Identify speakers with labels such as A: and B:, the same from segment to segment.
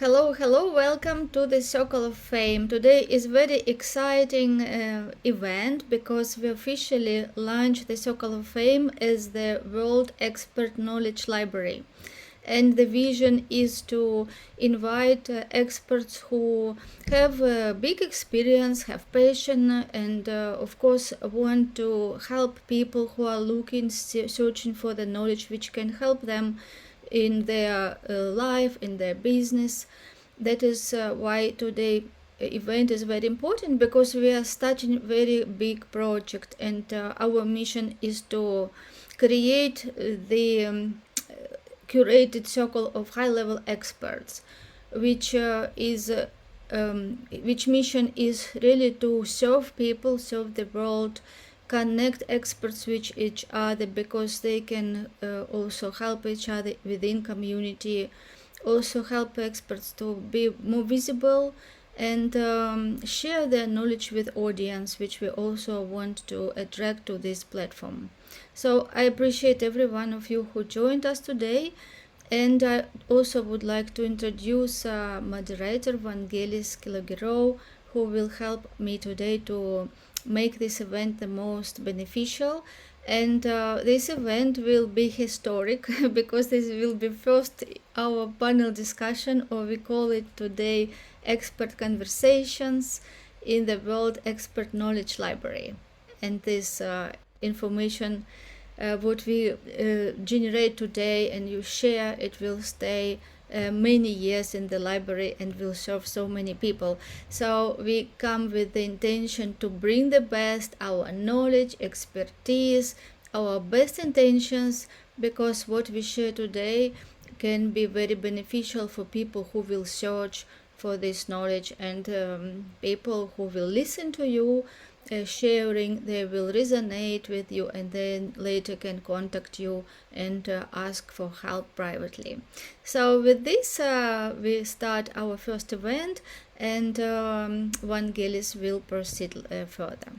A: Hello, hello, welcome to the Circle of Fame. Today is very exciting event because we officially launched the Circle of Fame as the World Expert Knowledge Library. And the vision is to invite experts who have big experience, have passion, and of course want to help people who are looking, searching for the knowledge which can help them in their life, in their business. That is why today event is very important, because we are starting a very big project, and our mission is to create the curated circle of high level experts, which which mission is really to serve people, serve the world, connect experts with each other, because they can also help each other within community, also help experts to be more visible, and share their knowledge with audience, which we also want to attract to this platform. So I appreciate every one of you who joined us today, and I also would like to introduce moderator Vangelis Kilogero, who will help me today to make this event the most beneficial. And this event will be historic because this will be first our panel discussion, or we call it today expert conversations in the World Expert Knowledge Library. And this information, what we generate today and you share, it will stay many years in the library and will serve so many people. So we come with the intention to bring the best, our knowledge, expertise, our best intentions, because what we share today can be very beneficial for people who will search for this knowledge, and people who will listen to you sharing, they will resonate with you, and then later can contact you and ask for help privately. So with this we start our first event, and Vangelis will proceed further.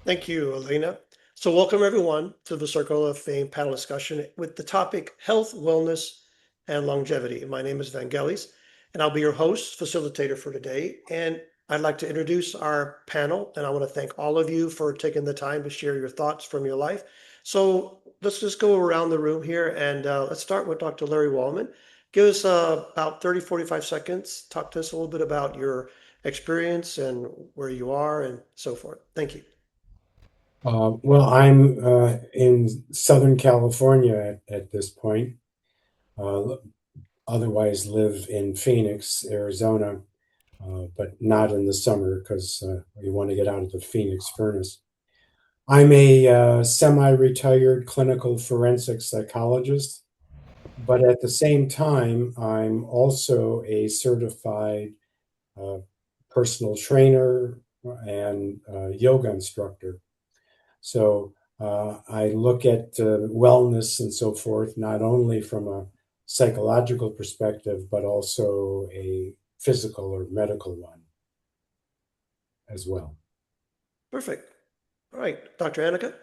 B: Thank you, Elena. So welcome everyone to the Circle of Fame panel discussion with the topic Health, Wellness, and Longevity. My name is Vangelis, and I'll be your host, facilitator for today. And I'd like to introduce our panel, and I want to thank all of you for taking the time to share your thoughts from your life. So let's just go around the room here, and let's start with Dr. Larry Waldman. Give us about 30, 45 seconds. Talk to us a little bit about your experience and where you are and so forth. Thank you.
C: Well, I'm in Southern California at this point. Otherwise live in Phoenix, Arizona, but not in the summer because we want to get out of the Phoenix furnace. I'm a semi-retired clinical forensic psychologist, but at the same time, I'm also a certified personal trainer and yoga instructor. So I look at wellness and so forth, not only from a psychological perspective, but also a physical or medical one as well.
B: Perfect. All right, Dr. Annika.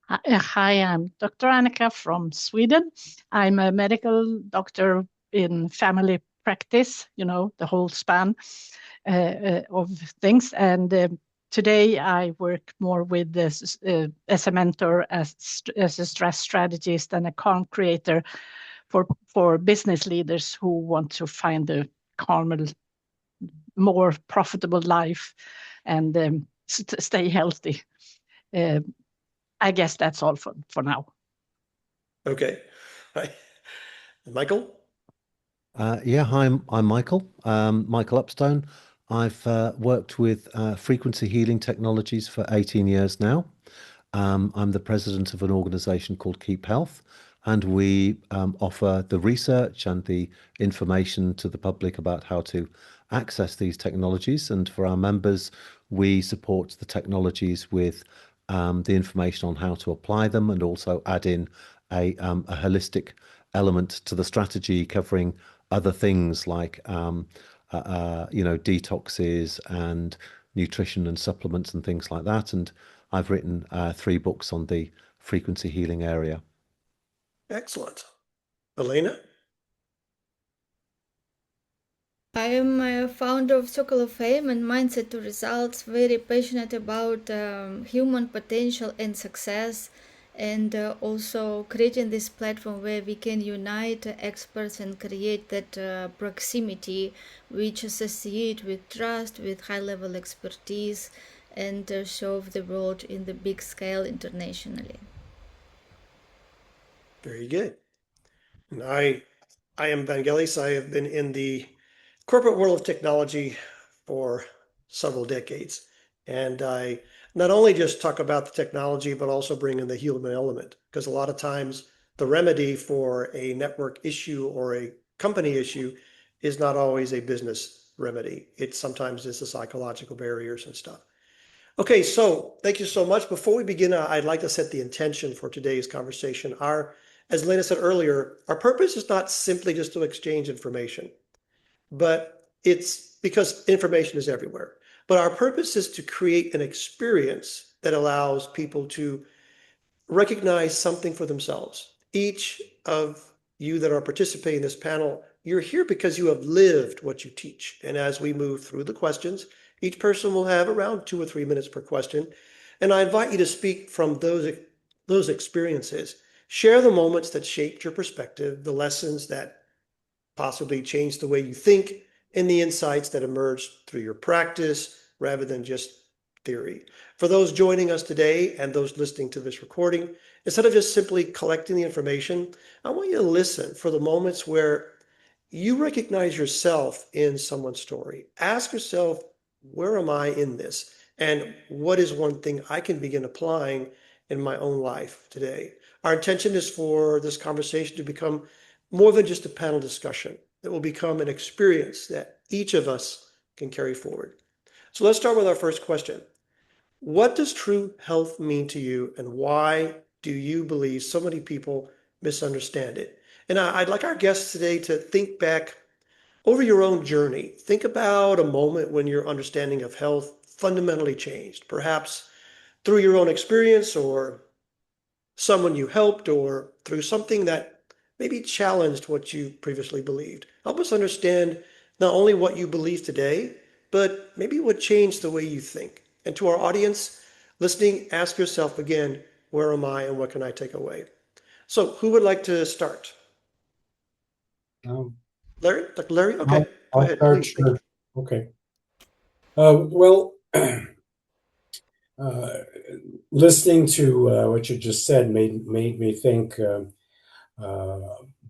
D: Hi, I'm Dr. Annika from Sweden. I'm a medical doctor in family practice, the whole span of things. And today I work more with this as a mentor, as a stress strategist, and a calm creator for business leaders who want to find a calmer, more profitable life and stay healthy. I guess that's all for now.
B: Okay. Hi. Michael?
E: Yeah, hi, I'm Michael, Michael Upstone. I've worked with frequency healing technologies for 18 years now. I'm the president of an organization called Keep Health, and we offer the research and the information to the public about how to access these technologies. And for our members, we support the technologies with the information on how to apply them, and also add in a holistic element to the strategy, covering other things like detoxes and nutrition and supplements and things like that. And I've written 3 books on the frequency healing area.
B: Excellent. Elena?
A: I am a founder of Circle of Fame and Mindset to Results, very passionate about human potential and success, and also creating this platform where we can unite experts and create that proximity which associate with trust, with high-level expertise, and serve the world in the big scale internationally.
B: Very good. And I am Vangelis. I have been in the corporate world of technology for several decades. And I not only just talk about the technology, but also bring in the human element. Because a lot of times the remedy for a network issue or a company issue is not always a business remedy. It sometimes is the psychological barriers and stuff. Okay, so thank you so much. Before we begin, I'd like to set the intention for today's conversation. As Lena said earlier, our purpose is not simply just to exchange information, but it's because information is everywhere. But our purpose is to create an experience that allows people to recognize something for themselves. Each of you that are participating in this panel, you're here because you have lived what you teach. And as we move through the questions, each person will have around 2 or 3 minutes per question. And I invite you to speak from those experiences. Share the moments that shaped your perspective, the lessons that possibly changed the way you think, and the insights that emerged through your practice rather than just theory. For those joining us today and those listening to this recording, instead of just simply collecting the information, I want you to listen for the moments where you recognize yourself in someone's story. Ask yourself, where am I in this? And what is one thing I can begin applying in my own life today? Our intention is for this conversation to become more than just a panel discussion. It will become an experience that each of us can carry forward. So let's start with our first question. What does true health mean to you, and why do you believe so many people misunderstand it? And I'd like our guests today to think back over your own journey. Think about a moment when your understanding of health fundamentally changed, perhaps through your own experience or someone you helped or through something that maybe challenged what you previously believed. Help us understand not only what you believe today, but maybe what changed the way you think. And to our audience listening, ask yourself again, where am I and what can I take away? So who would like to start?
C: Um,
B: Larry? Dr. Larry? Okay, go
C: I'll
B: ahead,
C: start,
B: please. Thank you.
C: sure. Okay. Well, listening to what you just said made me think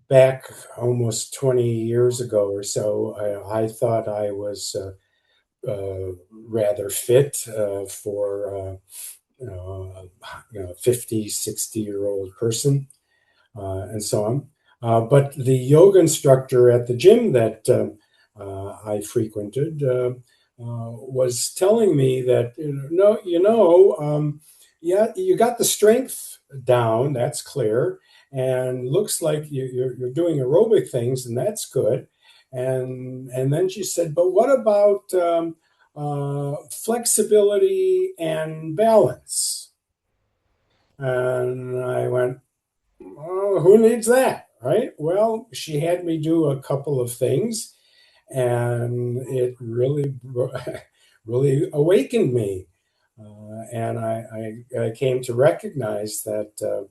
C: back almost 20 years ago or so. I thought I was rather fit for a 50, 60-year-old person and so on. But the yoga instructor at the gym that I frequented was telling me that, yeah, you got the strength down, that's clear, and looks like you're doing aerobic things, and that's good. And then she said, but what about flexibility and balance? And I went, oh, who needs that, right? Well, she had me do a couple of things, and it really, really awakened me. And I came to recognize that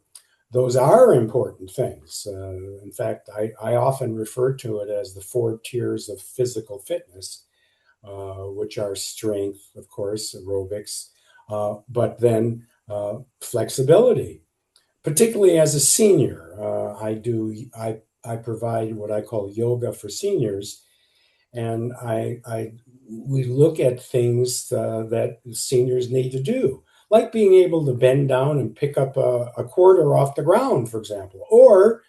C: those are important things. In fact, I often refer to it as the 4 tiers of physical fitness, which are strength, of course, aerobics, but then flexibility. Particularly as a senior, I provide what I call yoga for seniors, and we look at things that seniors need to do, like being able to bend down and pick up a quarter off the ground, for example, or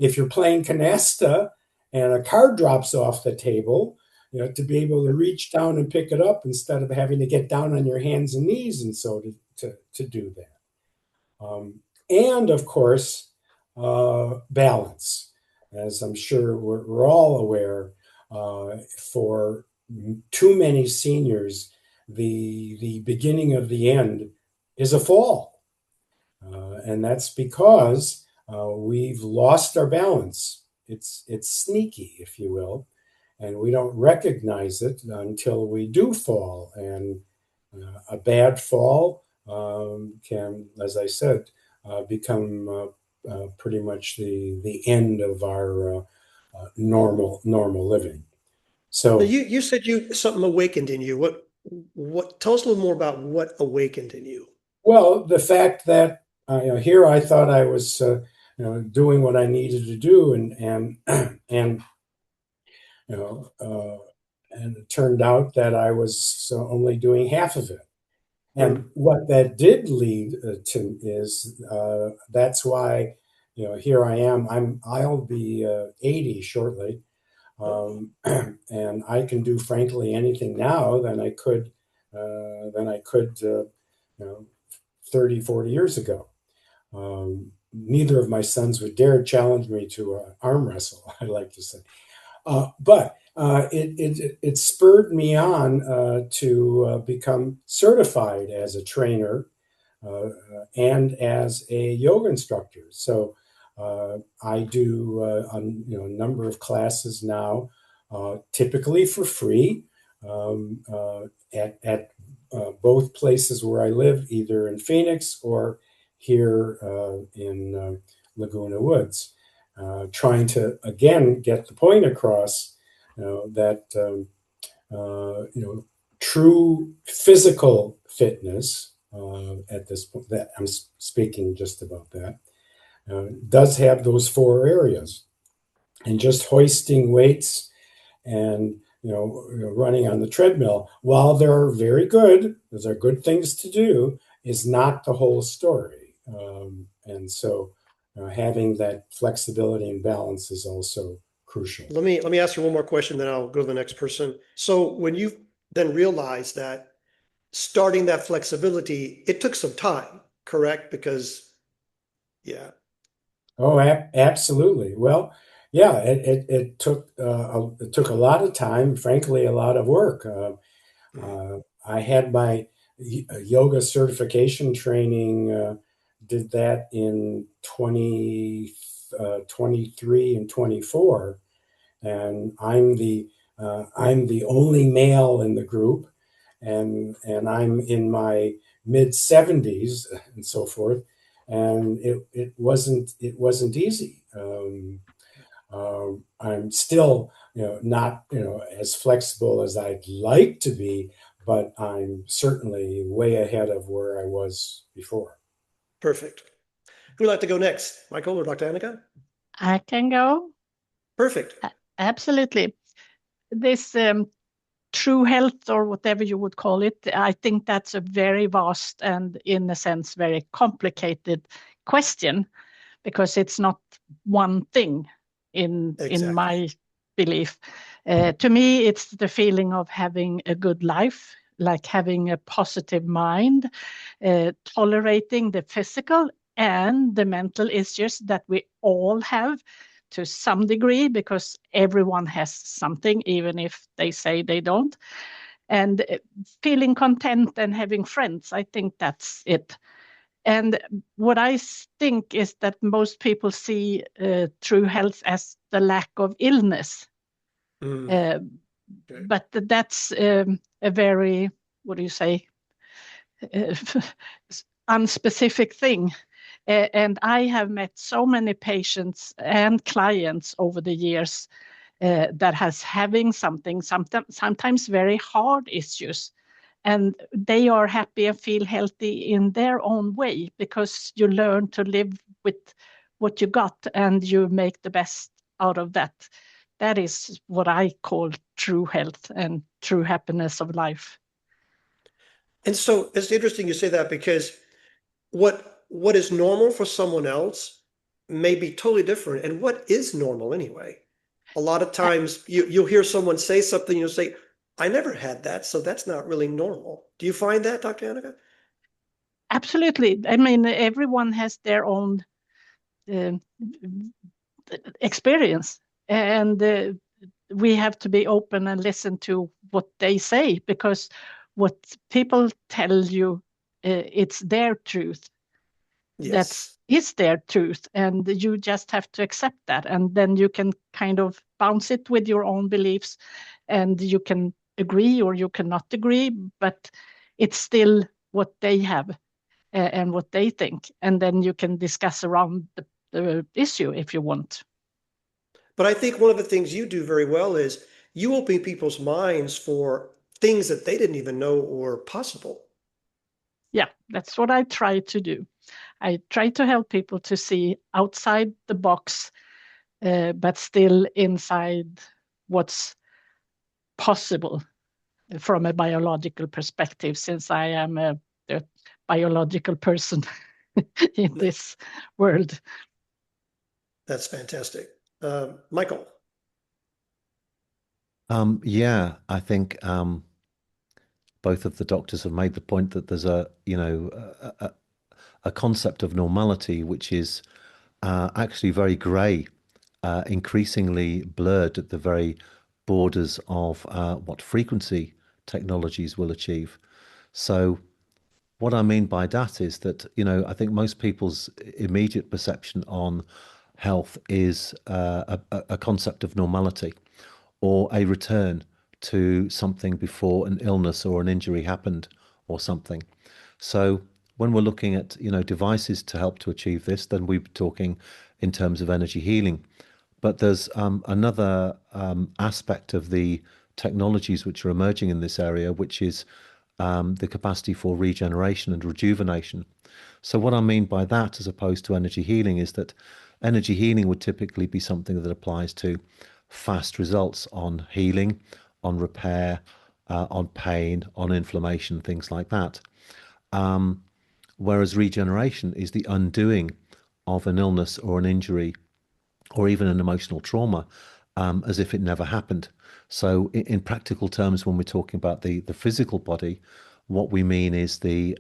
C: if you're playing canasta and a card drops off the table, to be able to reach down and pick it up instead of having to get down on your hands and knees and so to do that. And of course, balance. As I'm sure we're all aware, for too many seniors, the beginning of the end is a fall. And that's because we've lost our balance. It's sneaky, if you will. and we don't recognize it until we do fall. And a bad fall can, as I said, become pretty much the end of our normal living. So
B: Now, you said something awakened in you. What? Tell us a little more about what awakened in you.
C: well, the fact that here I thought I was doing what I needed to do, and and and it turned out that I was only doing half of it. And what that did lead to is that's why here I am. I'll be 80 shortly, and I can do frankly anything now than I could 30, 40 years ago. Neither of my sons would dare challenge me to arm wrestle, I like to say. But it spurred me on to become certified as a trainer and as a yoga instructor. So I do a number of classes now, typically for free, at both places where I live, either in Phoenix or here in Laguna Woods. Trying to again get the point across that true physical fitness at this point, that I'm speaking just about that, does have those four areas, and just hoisting weights and running on the treadmill, while they're very good, those are good things to do, is not the whole story. And so having that flexibility and balance is also crucial.
B: Let me ask you one more question, then I'll go to the next person. So when you then realized that starting that flexibility, it took some time, correct? Because, yeah.
C: Oh, absolutely. Well, yeah, it took a lot of time, frankly, a lot of work. I had my yoga certification training, did that in 2023 and 24, and I'm the only male in the group, and I'm in my mid 70s and so forth, and it wasn't easy. I'm still not as flexible as I'd like to be, but I'm certainly way ahead of where I was before.
B: Perfect. Who'd like to go next? Michael or Dr. Annika?
D: I can go.
B: Perfect.
D: Absolutely. This true health, or whatever you would call it, I think that's a very vast and, in a sense, very complicated question, because it's not one thing in my belief. To me, it's the feeling of having a good life, like having a positive mind, tolerating the physical and the mental issues that we all have to some degree, because everyone has something, even if they say they don't. And feeling content and having friends, I think that's it. And what I think is that most people see true health as the lack of illness.
B: Okay.
D: But that's a very, what do you say, unspecific thing. And I have met so many patients and clients over the years that has having sometimes very hard issues. And they are happy and feel healthy in their own way, because you learn to live with what you got and you make the best out of that. That is what I call true health and true happiness of life.
B: And so it's interesting you say that, because what is normal for someone else may be totally different. And what is normal anyway? A lot of times you'll hear someone say something, you'll say, I never had that, so that's not really normal. Do you find that, Dr. Annika?
D: Absolutely. I mean, everyone has their own experience, and we have to be open and listen to what they say, because what people tell you, it's their truth.
B: Yes.
D: that is their truth, and you just have to accept that, and then you can kind of bounce it with your own beliefs, and you can agree or you cannot agree, but it's still what they have and what they think, and then you can discuss around the issue if you want.
B: But I think one of the things you do very well is you open people's minds for things that they didn't even know were possible.
D: Yeah, that's what I try to do. I try to help people to see outside the box, but still inside what's possible from a biological perspective, since I am a biological person in this world.
B: That's fantastic. Michael.
E: Yeah, I think both of the doctors have made the point that there's a concept of normality which is actually very grey, increasingly blurred at the very borders of what frequency technologies will achieve. So what I mean by that is that, I think most people's immediate perception on health is a concept of normality or a return to something before an illness or an injury happened or something. So when we're looking at, devices to help to achieve this, then we're talking in terms of energy healing. But there's another aspect of the technologies which are emerging in this area, which is the capacity for regeneration and rejuvenation. So what I mean by that, as opposed to energy healing, is that energy healing would typically be something that applies to fast results on healing, on repair, on pain, on inflammation, things like that. Whereas regeneration is the undoing of an illness or an injury or even an emotional trauma as if it never happened. So in practical terms, when we're talking about the physical body, what we mean is the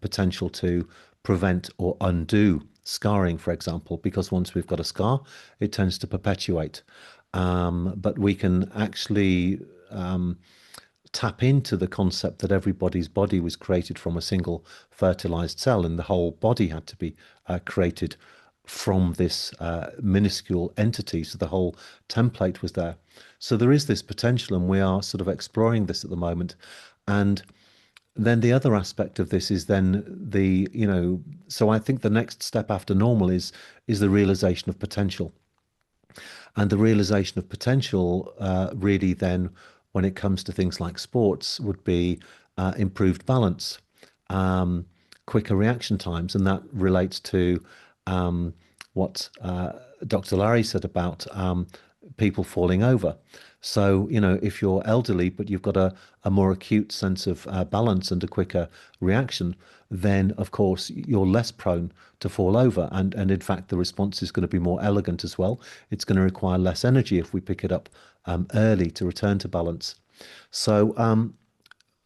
E: potential to prevent or undo scarring, for example, because once we've got a scar, it tends to perpetuate. But we can actually tap into the concept that everybody's body was created from a single fertilized cell, and the whole body had to be created from this minuscule entity. So the whole template was there. So there is this potential, and we are sort of exploring this at the moment. And then the other aspect of this is then the, so I think the next step after normal is the realization of potential. And the realization of potential really then, when it comes to things like sports, would be improved balance, quicker reaction times. And that relates to what Dr. Larry said about people falling over. So, if you're elderly, but you've got a more acute sense of balance and a quicker reaction, then of course you're less prone to fall over. And in fact, the response is going to be more elegant as well. It's going to require less energy if we pick it up early to return to balance. So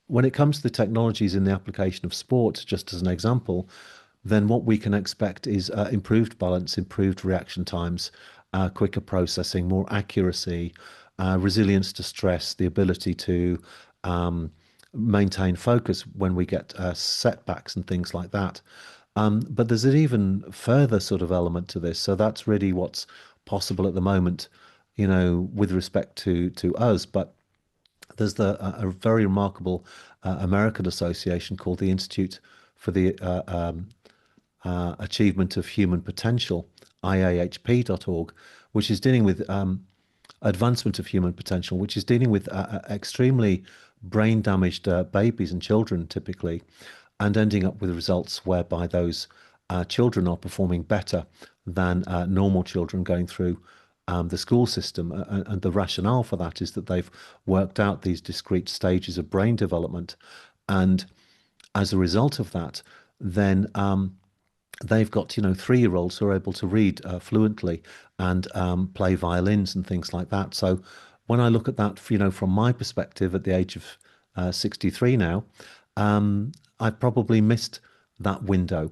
E: when it comes to the technologies in the application of sport, just as an example, then what we can expect is improved balance, improved reaction times, quicker processing, more accuracy, resilience to stress, the ability to maintain focus when we get setbacks and things like that. But there's an even further sort of element to this. So that's really what's possible at the moment, with respect to us. But there's a very remarkable American association called the Institute for the Achievement of Human Potential, IAHP.org, which is dealing with advancement of human potential, which is dealing with extremely brain damaged babies and children typically, and ending up with results whereby those children are performing better than normal children going through the school system. And the rationale for that is that they've worked out these discrete stages of brain development. And as a result of that, then they've got 3-year-olds who are able to read fluently and play violins and things like that. So when I look at that, from my perspective at the age of 63 now, I've probably missed that window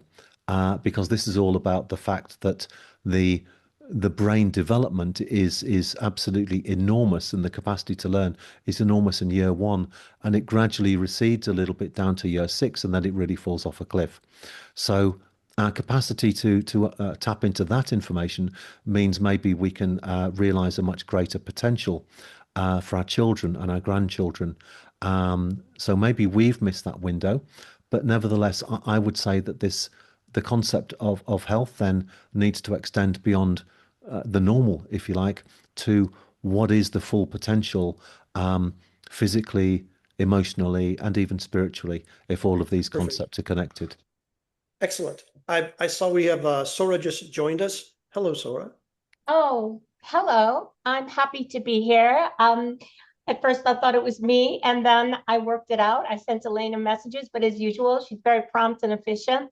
E: because this is all about the fact that the brain development is absolutely enormous, and the capacity to learn is enormous in year 1, and it gradually recedes a little bit down to year 6, and then it really falls off a cliff. So our capacity to tap into that information means maybe we can realize a much greater potential for our children and our grandchildren. So maybe we've missed that window, but nevertheless, I would say that the concept of health then needs to extend beyond the normal, if you like, to what is the full potential physically, emotionally, and even spiritually, if all of these
B: Perfect.
E: concepts are connected.
B: Excellent. I saw we have Sora just joined us. Hello, Sora.
F: Oh, hello. I'm happy to be here. At first I thought it was me, and then I worked it out. I sent Elena messages, but as usual, she's very prompt and efficient.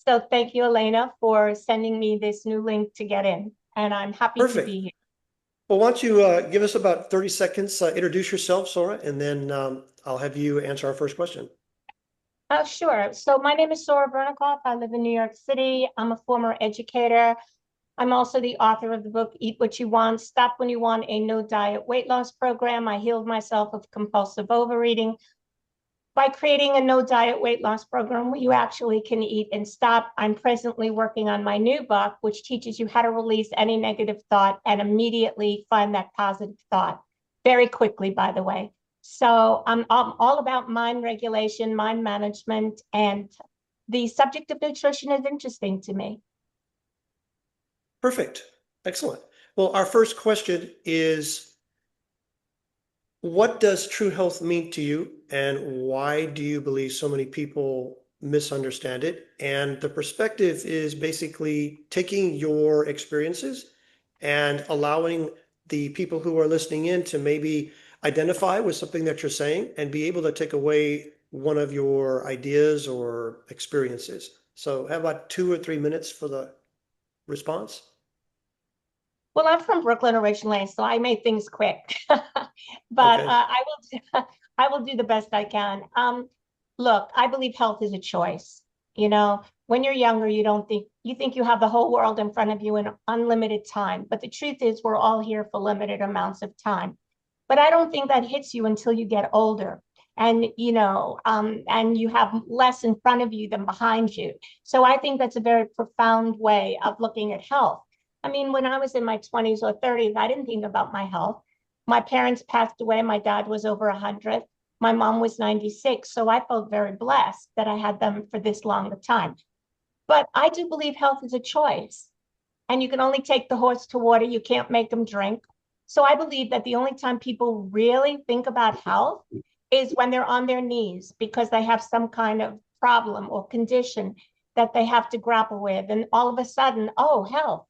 F: So thank you, Elena, for sending me this new link to get in, and I'm happy to
B: Perfect.
F: be here.
B: Well, why don't you give us about 30 seconds, introduce yourself, Sora, and then I'll have you answer our first question.
F: Sure. So my name is Sora Vernikoff. I live in New York City. I'm a former educator. I'm also the author of the book, Eat What You Want, Stop When You Want, a no-diet weight loss program. I healed myself of compulsive overeating by creating a no-diet weight loss program where you actually can eat and stop. I'm presently working on my new book, which teaches you how to release any negative thought and immediately find that positive thought very quickly, by the way. So I'm all about mind regulation, mind management, and the subject of nutrition is interesting to me.
B: Perfect. Excellent. Well, our first question is, what does true health mean to you, and why do you believe so many people misunderstand it? And the perspective is basically taking your experiences and allowing the people who are listening in to maybe identify with something that you're saying and be able to take away one of your ideas or experiences. So how about 2 or 3 minutes for the response?
F: Well, I'm from Brooklyn originally, so I made things quick, but
B: Okay.
F: I will do the best I can. Look, I believe health is a choice. You know, when you're younger, you think you have the whole world in front of you in unlimited time, but the truth is we're all here for limited amounts of time. But I don't think that hits you until you get older, and and you have less in front of you than behind you. So I think that's a very profound way of looking at health. I mean, when I was in my 20s or 30s, I didn't think about my health. My parents passed away. My dad was over 100. My mom was 96. So I felt very blessed that I had them for this long a time. But I do believe health is a choice. And you can only take the horse to water. You can't make them drink. So I believe that the only time people really think about health is when they're on their knees because they have some kind of problem or condition that they have to grapple with. And all of a sudden, oh, health.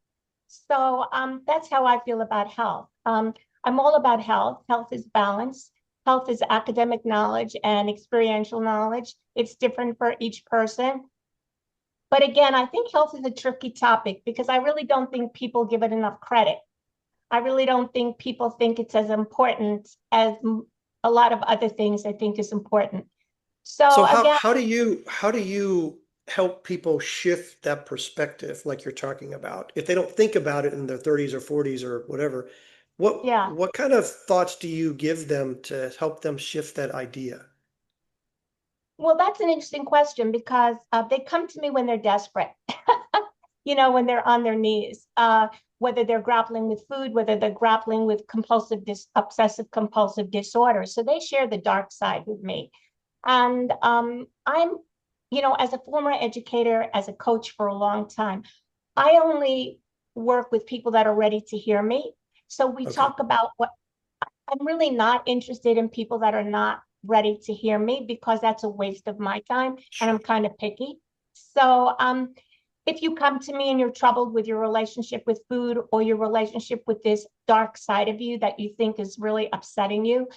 F: So that's how I feel about health. I'm all about health. Health is balance. Health is academic knowledge and experiential knowledge. It's different for each person. But again, I think health is a tricky topic because I really don't think people give it enough credit. I really don't think people think it's as important as a lot of other things I think is important. So again,
B: how do you help people shift that perspective like you're talking about? If they don't think about it in their 30s or 40s or whatever,
F: yeah.
B: what kind of thoughts do you give them to help them shift that idea?
F: Well, that's an interesting question because they come to me when they're desperate, when they're on their knees, whether they're grappling with food, whether they're grappling with obsessive compulsive disorder. So they share the dark side with me. And as a former educator, as a coach for a long time, I only work with people that are ready to hear me. So we talk about I'm really not interested in people that are not ready to hear me because that's a waste of my time and I'm kind of picky. So if you come to me and you're troubled with your relationship with food or your relationship with this dark side of you that you think is really upsetting you,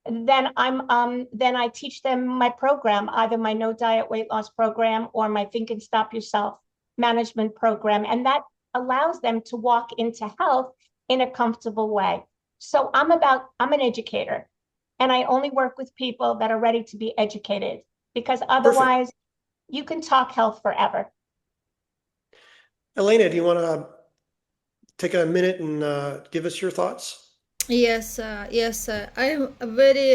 F: then I teach them my program, either my no diet weight loss program or my Think and Stop Yourself management program. And that allows them to walk into health in a comfortable way. So I'm an educator and I only work with people that are ready to be educated because otherwise you can talk health forever.
B: Elena, do you want to take a minute and give us your thoughts?
A: Yes, I very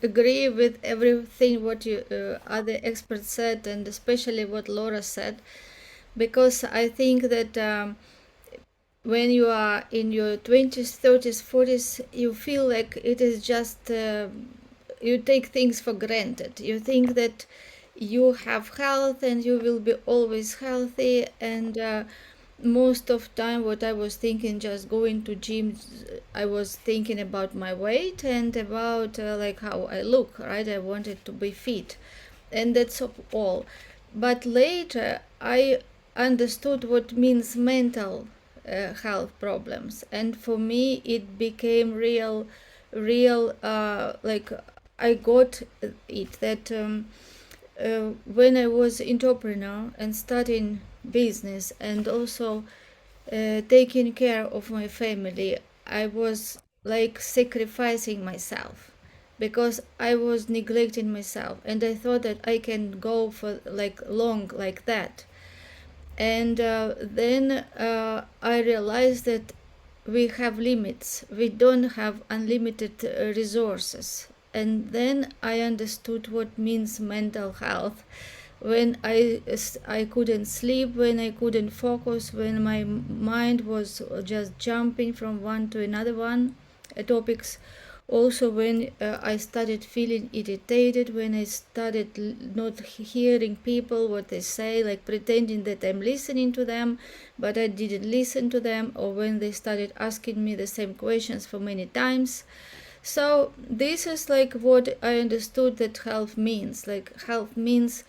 A: agree with everything what you other experts said, and especially what Laura said. because I think that when you are in your 20s, 30s, 40s, you feel like it is just, you take things for granted. You think that you have health and you will be always healthy. And most of time what I was thinking, just going to gym, I was thinking about my weight and about like how I look, right? I wanted to be fit. And that's all. But later I understood what means mental health problems, and for me it became real like I got it that when I was entrepreneur and starting business and also taking care of my family, I was like sacrificing myself because I was neglecting myself, and I thought that I can go for like long like that. And then I realized that we have limits, we don't have unlimited resources. And then I understood what means mental health, when I couldn't sleep, when I couldn't focus, when my mind was just jumping from one to another one topics. Also when I started feeling irritated, when I started not hearing people what they say, like pretending that I'm listening to them but I didn't listen to them, or when they started asking me the same questions for many times. So this is like what I understood that health means. Like health means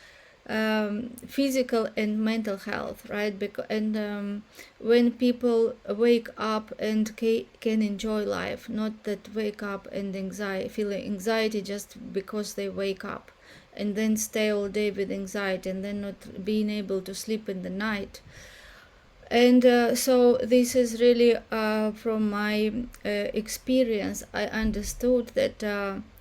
A: physical and mental health, right? And when people wake up and can enjoy life, not that wake up and feeling anxiety just because they wake up, and then stay all day with anxiety, and then not being able to sleep in the night. And so this is really from my experience, I understood that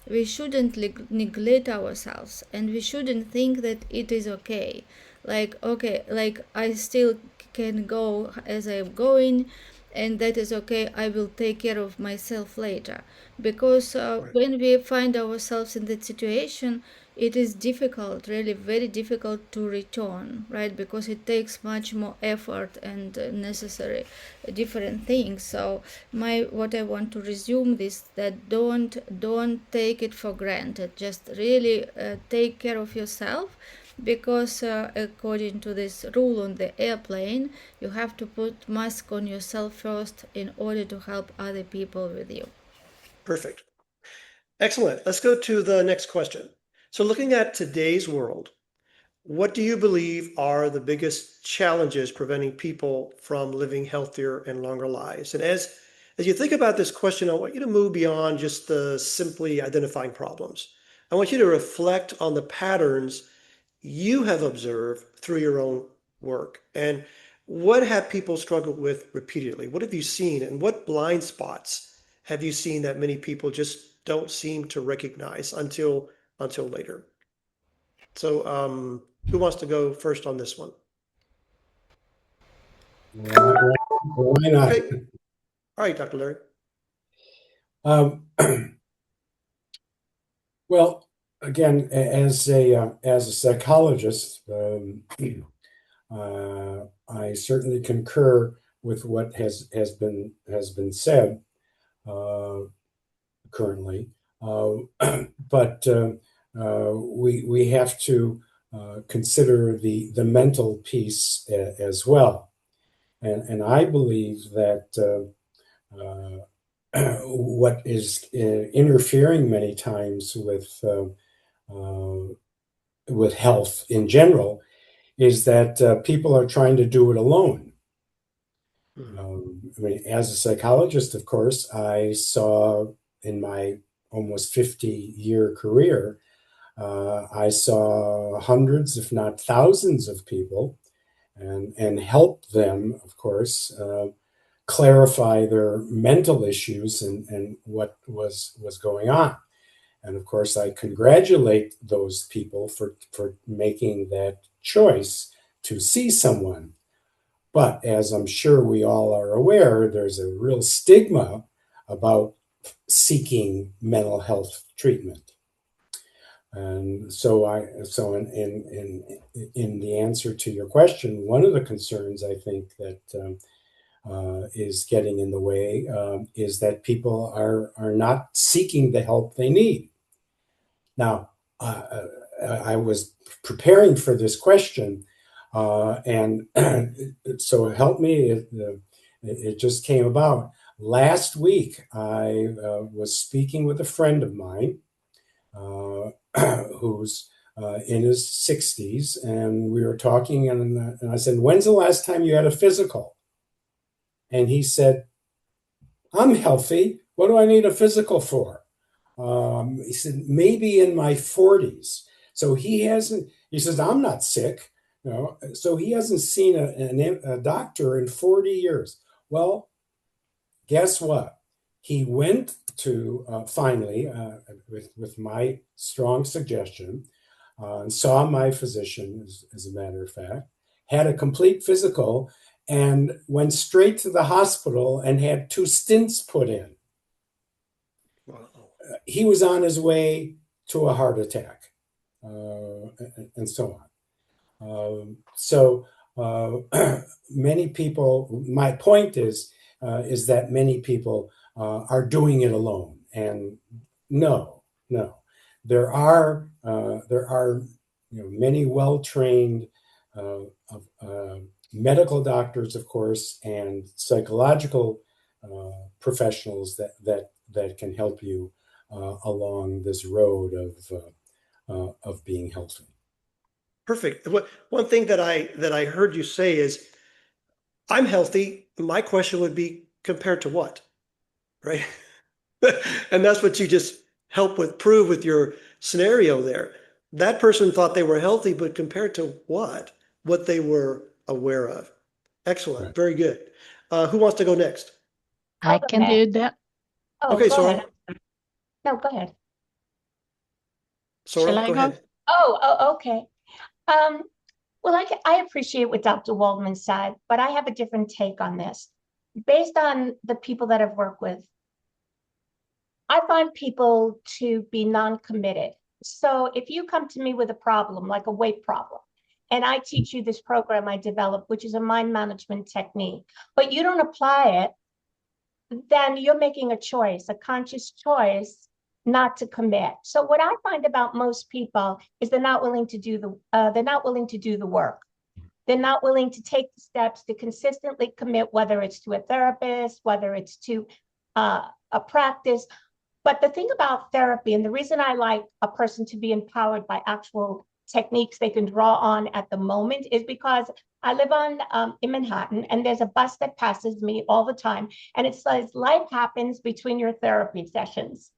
A: we shouldn't neglect ourselves, and we shouldn't think that it is okay. Like, okay, like I still can go as I'm going, and that is okay, I will take care of myself later. Because
B: Right.
A: when we find ourselves in that situation, it is difficult, really very difficult to return, right? Because it takes much more effort and necessary different things. So my what I want to resume this, that don't take it for granted. Just really take care of yourself, because according to this rule on the airplane, you have to put mask on yourself first in order to help other people with you.
B: Perfect. Excellent. Let's go to the next question. So looking at today's world, what do you believe are the biggest challenges preventing people from living healthier and longer lives? And as you think about this question, I want you to move beyond just the simply identifying problems. I want you to reflect on the patterns you have observed through your own work. And what have people struggled with repeatedly? What have you seen? And what blind spots have you seen that many people just don't seem to recognize until later? So, who wants to go first on this one?
C: Why not?
B: Okay. All right, Dr. Larry.
C: Um, well, again, as a psychologist, I certainly concur with what has been said currently, but we have to consider the mental piece as well, and I believe that what is interfering many times with health in general is that people are trying to do it alone. I mean, as a psychologist, of course, I saw in my almost 50-year career, I saw hundreds, if not thousands, of people, and helped them, of course, clarify their mental issues and what was going on. And of course, I congratulate those people for making that choice to see someone. But as I'm sure we all are aware, there's a real stigma about seeking mental health treatment. And so in the answer to your question, one of the concerns I think that is getting in the way is that people are not seeking the help they need. Now, I was preparing for this question, and so help me, it just came about. Last week, I was speaking with a friend of mine who's in his 60s, and we were talking, and I said, "When's the last time you had a physical?" And he said, "I'm healthy. What do I need a physical for?" He said, "Maybe in my 40s. So he hasn't, he says, "I'm not sick." So he hasn't seen a doctor in 40 years. Well, guess what? He went to finally, with my strong suggestion, saw my physician, as a matter of fact, had a complete physical, and went straight to the hospital and had 2 stents put in.
B: Wow.
C: He was on his way to a heart attack, and so on. Many people, my point is that many people are doing it alone. And no, there are many well-trained medical doctors, of course, and psychological professionals that can help you along this road of being healthy.
B: Perfect. One thing that I heard you say is, I'm healthy. My question would be, compared to what, right? And that's what you just help prove with your scenario there. That person thought they were healthy, but compared to what they were aware of. Excellent.
C: Right.
B: Very good. Who wants to go next?
D: I can do that.
F: Oh,
B: Okay,
F: go
B: Sora.
F: ahead. No, go ahead.
B: Sora,
D: Shall I
B: go
D: go?
B: ahead.
F: Oh, okay. Well, I appreciate what Dr. Waldman said, but I have a different take on this. Based on the people that I've worked with, I find people to be non-committed. So if you come to me with a problem, like a weight problem, and I teach you this program I developed, which is a mind management technique, but you don't apply it, then you're making a choice, a conscious choice not to commit. So what I find about most people is they're not willing to do the work. They're not willing to take the steps to consistently commit, whether it's to a therapist, whether it's to a practice. But the thing about therapy, and the reason I like a person to be empowered by actual techniques they can draw on at the moment, is because I live in Manhattan, and there's a bus that passes me all the time, and it says, "Life happens between your therapy sessions."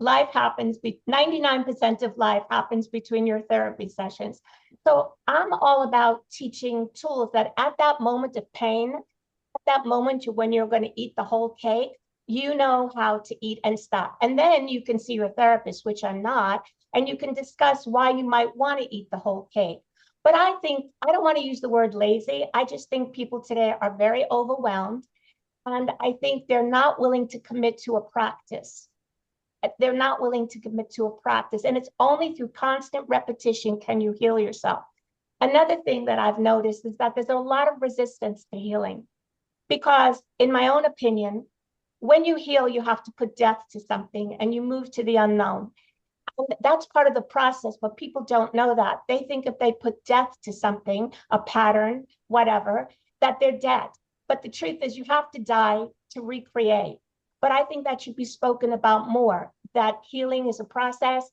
F: Life happens, 99% of life happens between your therapy sessions. So I'm all about teaching tools that at that moment of pain, at that moment when you're going to eat the whole cake, you know how to eat and stop. And then you can see your therapist, which I'm not, and you can discuss why you might want to eat the whole cake. But I don't want to use the word lazy. I just think people today are very overwhelmed. And I think they're not willing to commit to a practice. They're not willing to commit to a practice. And it's only through constant repetition can you heal yourself. Another thing that I've noticed is that there's a lot of resistance to healing. Because in my own opinion, when you heal, you have to put death to something and you move to the unknown. And that's part of the process, but people don't know that. They think if they put death to something, a pattern, whatever, that they're dead. But the truth is you have to die to recreate. But I think that should be spoken about more, that healing is a process.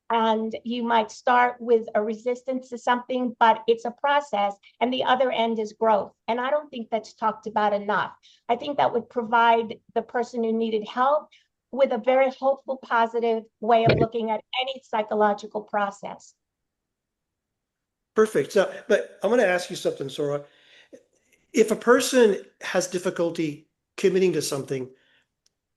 F: And you might start with a resistance to something, but it's a process, and the other end is growth. And I don't think that's talked about enough. I think that would provide the person who needed help with a very hopeful, positive way of looking at any psychological process.
B: Perfect. So, but I'm going to ask you something, Sora. If a person has difficulty committing to something,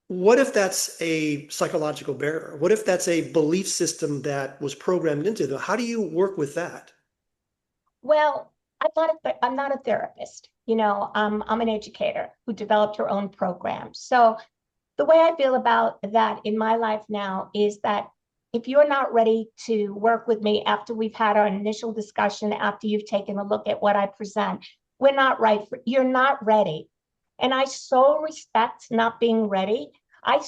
B: what if that's a psychological barrier? What if that's a belief system that was programmed into them? How do you work with that?
F: Well, I'm not a therapist. I'm an educator who developed her own program. So the way I feel about that in my life now is that if you're not ready to work with me after we've had our initial discussion, after you've taken a look at what I present, we're not right. You're not ready. And I so respect not being ready. I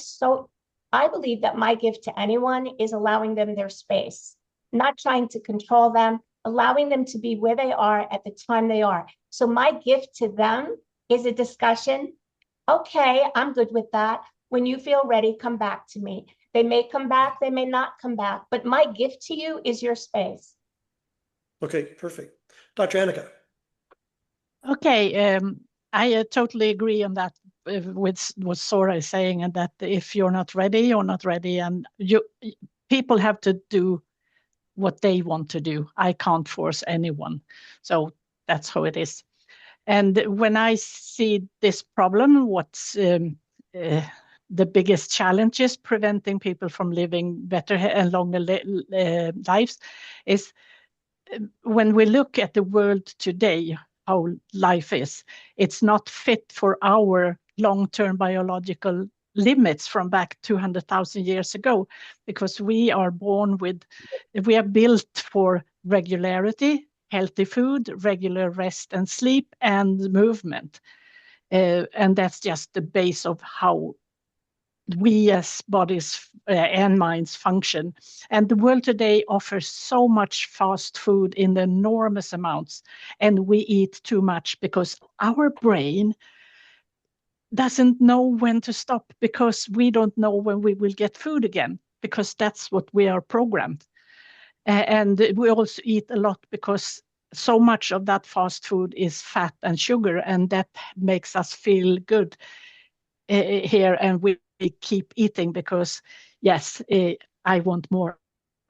F: believe that my gift to anyone is allowing them their space, not trying to control them, allowing them to be where they are at the time they are. So my gift to them is a discussion. Okay, I'm good with that. When you feel ready, come back to me. They may come back, they may not come back, but my gift to you is your space.
B: Okay, perfect. Dr. Annika.
D: Okay, I totally agree on that with what Sora is saying, and that if you're not ready, you're not ready, and people have to do what they want to do. I can't force anyone, so that's how it is. And when I see this problem, what's the biggest challenge is preventing people from living better and longer lives is when we look at the world today, how life is, it's not fit for our long-term biological limits from back 200,000 years ago, because we are built for regularity, healthy food, regular rest and sleep, and movement. And that's just the base of how we as bodies and minds function. And the world today offers so much fast food in enormous amounts, and we eat too much because our brain doesn't know when to stop, because we don't know when we will get food again, because that's what we are programmed. And we also eat a lot because so much of that fast food is fat and sugar, and that makes us feel good here, and we keep eating because, yes, I want more,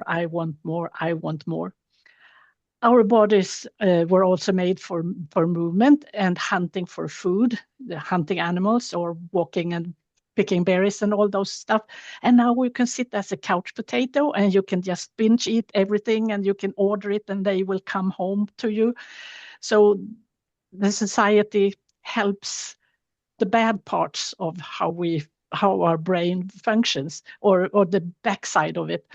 D: I want more, I want more. Our bodies were also made for movement and hunting for food, hunting animals or walking and picking berries and all those stuff. And now we can sit as a couch potato and you can just binge eat everything, and you can order it and they will come home to you. So the society helps the bad parts of how our brain functions, or the backside of it.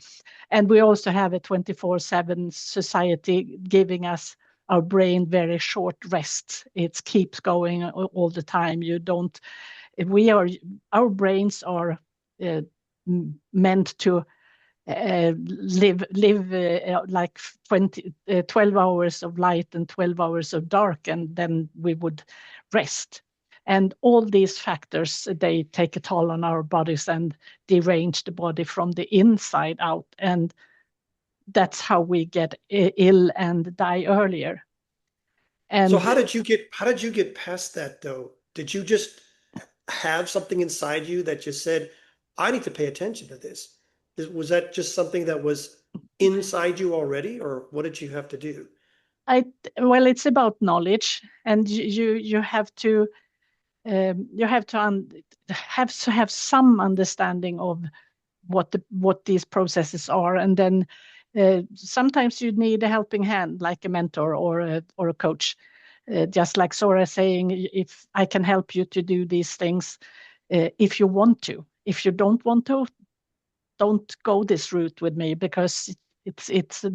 D: And we also have a 24/7 society giving us our brain very short rests. It keeps going all the time. Our brains are meant to live like 12 hours of light and 12 hours of dark, and then we would rest. And all these factors, they take a toll on our bodies and derange the body from the inside out. And that's how we get ill and die earlier. And
B: so how did you get past that though? Did you just have something inside you that just said, I need to pay attention to this? Was that just something that was inside you already, or what did you have to do?
D: Well, it's about knowledge, and you have to have some understanding of what these processes are, and then sometimes you need a helping hand, like a mentor or a coach, just like Sora saying, if I can help you to do these things, if you want to. If you don't want to, don't go this route with me, because it's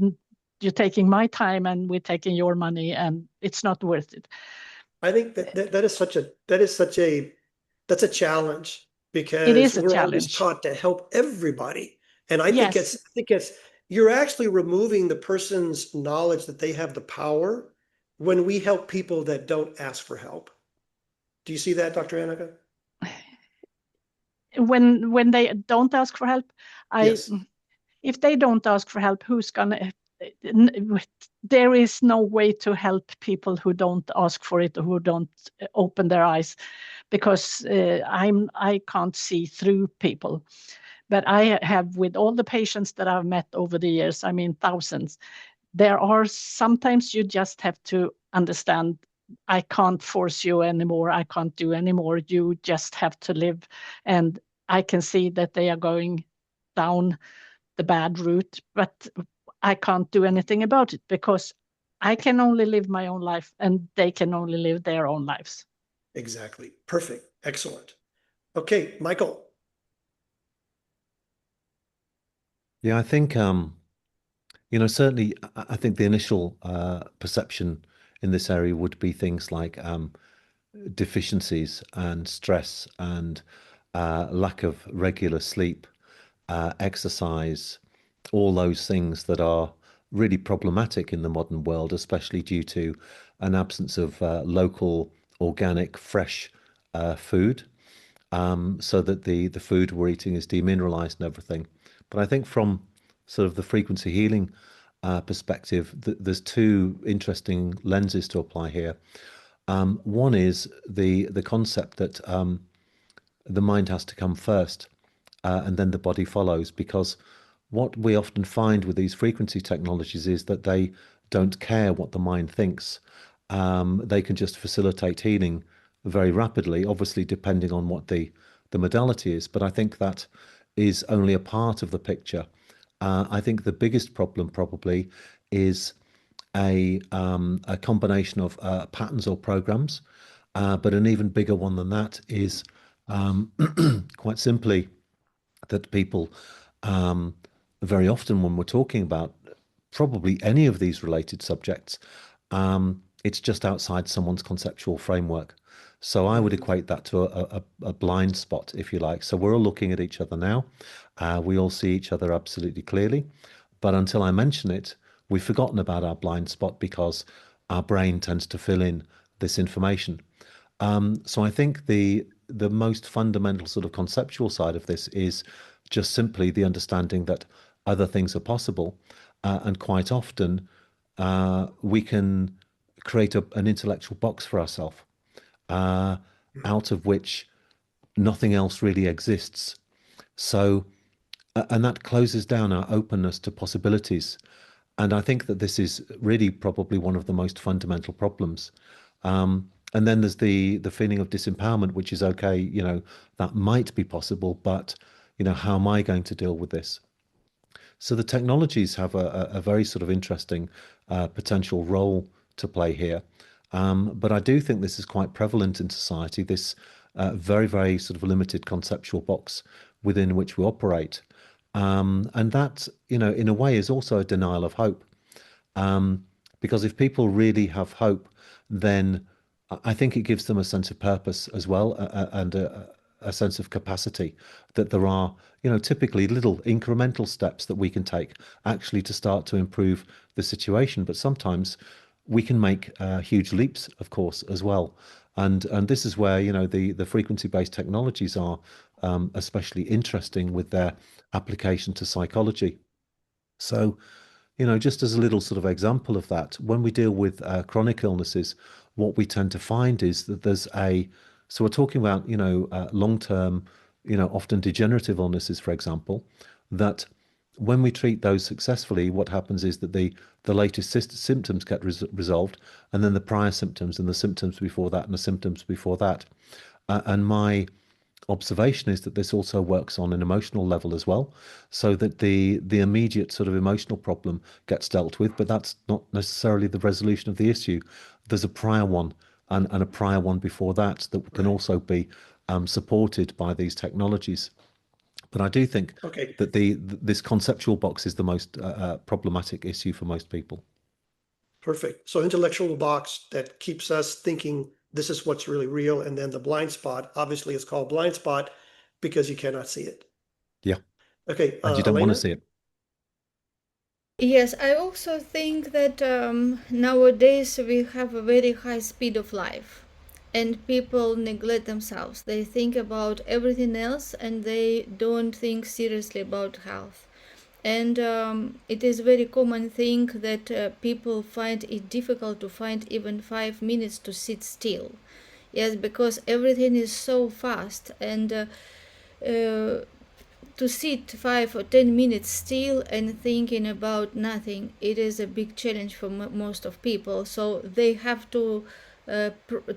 D: you're taking my time and we're taking your money, and it's not worth it.
B: I think that's a challenge, because
D: It is a
B: we're always
D: challenge.
B: taught to help everybody. And I think
D: Yes.
B: you're actually removing the person's knowledge that they have the power when we help people that don't ask for help. Do you see that, Dr. Annika?
D: When they don't ask for help,
B: Yes.
D: if they don't ask for help, who's gonna? There is no way to help people who don't ask for it or who don't open their eyes, because I can't see through people. But I have, with all the patients that I've met over the years, I mean thousands, there are sometimes you just have to understand, I can't force you anymore, I can't do anymore, you just have to live. And I can see that they are going down the bad route, but I can't do anything about it, because I can only live my own life and they can only live their own lives.
B: Exactly. Perfect. Excellent. Okay, Michael.
E: Yeah, I think certainly I think the initial perception in this area would be things like deficiencies and stress and lack of regular sleep, exercise, all those things that are really problematic in the modern world, especially due to an absence of local, organic, fresh food, so that the food we're eating is demineralized and everything. But I think from sort of the frequency healing perspective, there's two interesting lenses to apply here. One is the concept that the mind has to come first, and then the body follows, because what we often find with these frequency technologies is that they don't care what the mind thinks. They can just facilitate healing very rapidly, obviously depending on what the modality is. But I think that is only a part of the picture. I think the biggest problem probably is a combination of patterns or programs, but an even bigger one than that is quite simply that people very often, when we're talking about probably any of these related subjects, it's just outside someone's conceptual framework. So I would equate that to a blind spot, if you like. So we're all looking at each other now. We all see each other absolutely clearly. But until I mention it, we've forgotten about our blind spot because our brain tends to fill in this information. So I think the most fundamental sort of conceptual side of this is just simply the understanding that other things are possible, and quite often we can create an intellectual box for ourselves, out of which nothing else really exists. So, and that closes down our openness to possibilities. And I think that this is really probably one of the most fundamental problems. And then there's the feeling of disempowerment, which is okay, that might be possible, but how am I going to deal with this? So the technologies have a very sort of interesting potential role to play here. But I do think this is quite prevalent in society, this very, very sort of limited conceptual box within which we operate. And that, in a way is also a denial of hope. Because if people really have hope, then I think it gives them a sense of purpose as well, and a sense of capacity, that there are, typically little incremental steps that we can take actually to start to improve the situation. But sometimes we can make huge leaps, of course, as well. And this is where, the frequency-based technologies are especially interesting with their application to psychology. So, just as a little sort of example of that, when we deal with chronic illnesses, what we tend to find is that so we're talking about, long-term, often degenerative illnesses, for example, that when we treat those successfully, what happens is that the latest symptoms get resolved, and then the prior symptoms and the symptoms before that and the symptoms before that. And my observation is that this also works on an emotional level as well, so that the immediate sort of emotional problem gets dealt with, but that's not necessarily the resolution of the issue. There's a prior one and a prior one before that can also be supported by these technologies. But I do think that this conceptual box is the most problematic issue for most people.
B: Perfect. So intellectual box that keeps us thinking this is what's really real, and then the blind spot, obviously it's called blind spot because you cannot see it.
E: Yeah.
B: Okay.
E: And you don't want to see it.
A: Yes, I also think that nowadays we have a very high speed of life, and people neglect themselves. They think about everything else and they don't think seriously about health. And it is a very common thing that people find it difficult to find even 5 minutes to sit still. Yes, because everything is so fast, and to sit 5 or 10 minutes still and thinking about nothing, it is a big challenge for most of people. So they have to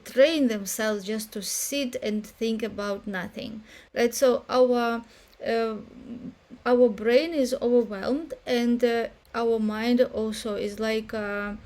A: train themselves just to sit and think about nothing, right? So our brain is overwhelmed, and our mind also is like a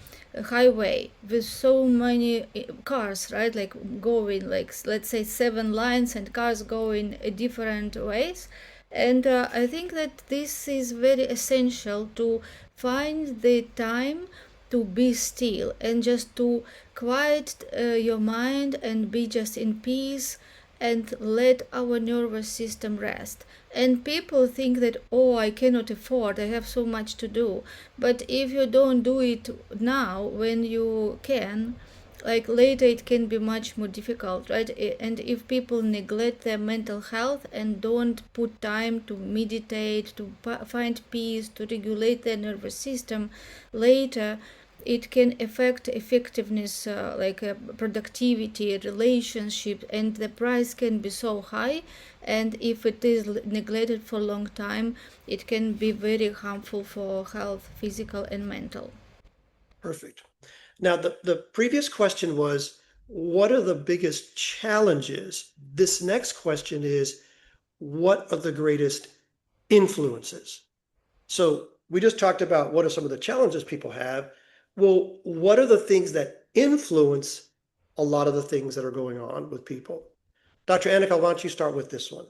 A: highway with so many cars, right? Like going, like let's say 7 lines, and cars go in different ways. And I think that this is very essential to find the time to be still and just to quiet your mind and be just in peace and let our nervous system rest. And people think that, oh, I cannot afford, I have so much to do. But if you don't do it now when you can, like later it can be much more difficult, right? And if people neglect their mental health and don't put time to meditate, to find peace, to regulate their nervous system, later it can affect effectiveness, productivity, relationship, and the price can be so high. And if it is neglected for a long time, it can be very harmful for health, physical and mental.
B: Perfect. Now, the previous question was, what are the biggest challenges? This next question is, what are the greatest influences? So we just talked about what are some of the challenges people have. Well, what are the things that influence a lot of the things that are going on with people? Dr. Annika, why don't you start with this one?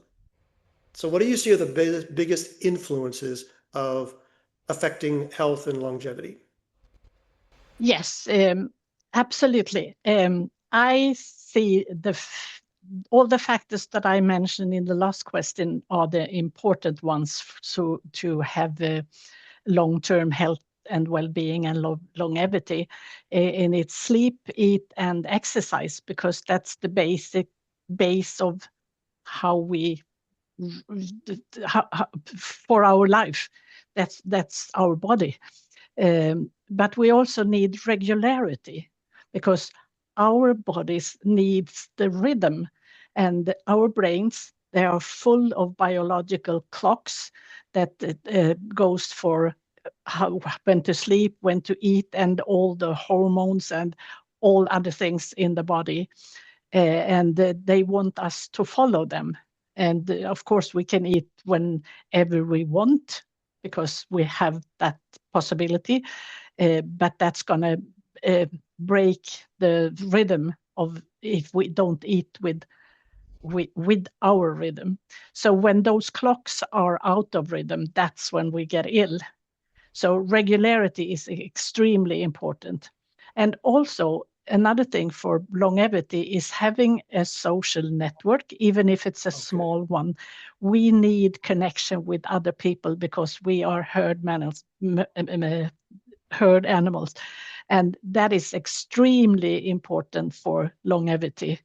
B: So what do you see are the biggest influences of affecting health and longevity?
D: Yes, absolutely. I see all the factors that I mentioned in the last question are the important ones to have long-term health and well-being and longevity. And it's sleep, eat, and exercise, because that's the base of how we for our life. That's our body. But we also need regularity, because our bodies needs the rhythm, and our brains, they are full of biological clocks that goes for when to sleep, when to eat, and all the hormones and all other things in the body. And they want us to follow them. And of course, we can eat whenever we want, because we have that possibility. But that's going to break the rhythm of if we don't eat with our rhythm. So when those clocks are out of rhythm, that's when we get ill. So regularity is extremely important. And also another thing for longevity is having a social network, even if it's a small one. We need connection with other people, because we are herd animals. And that is extremely important for longevity.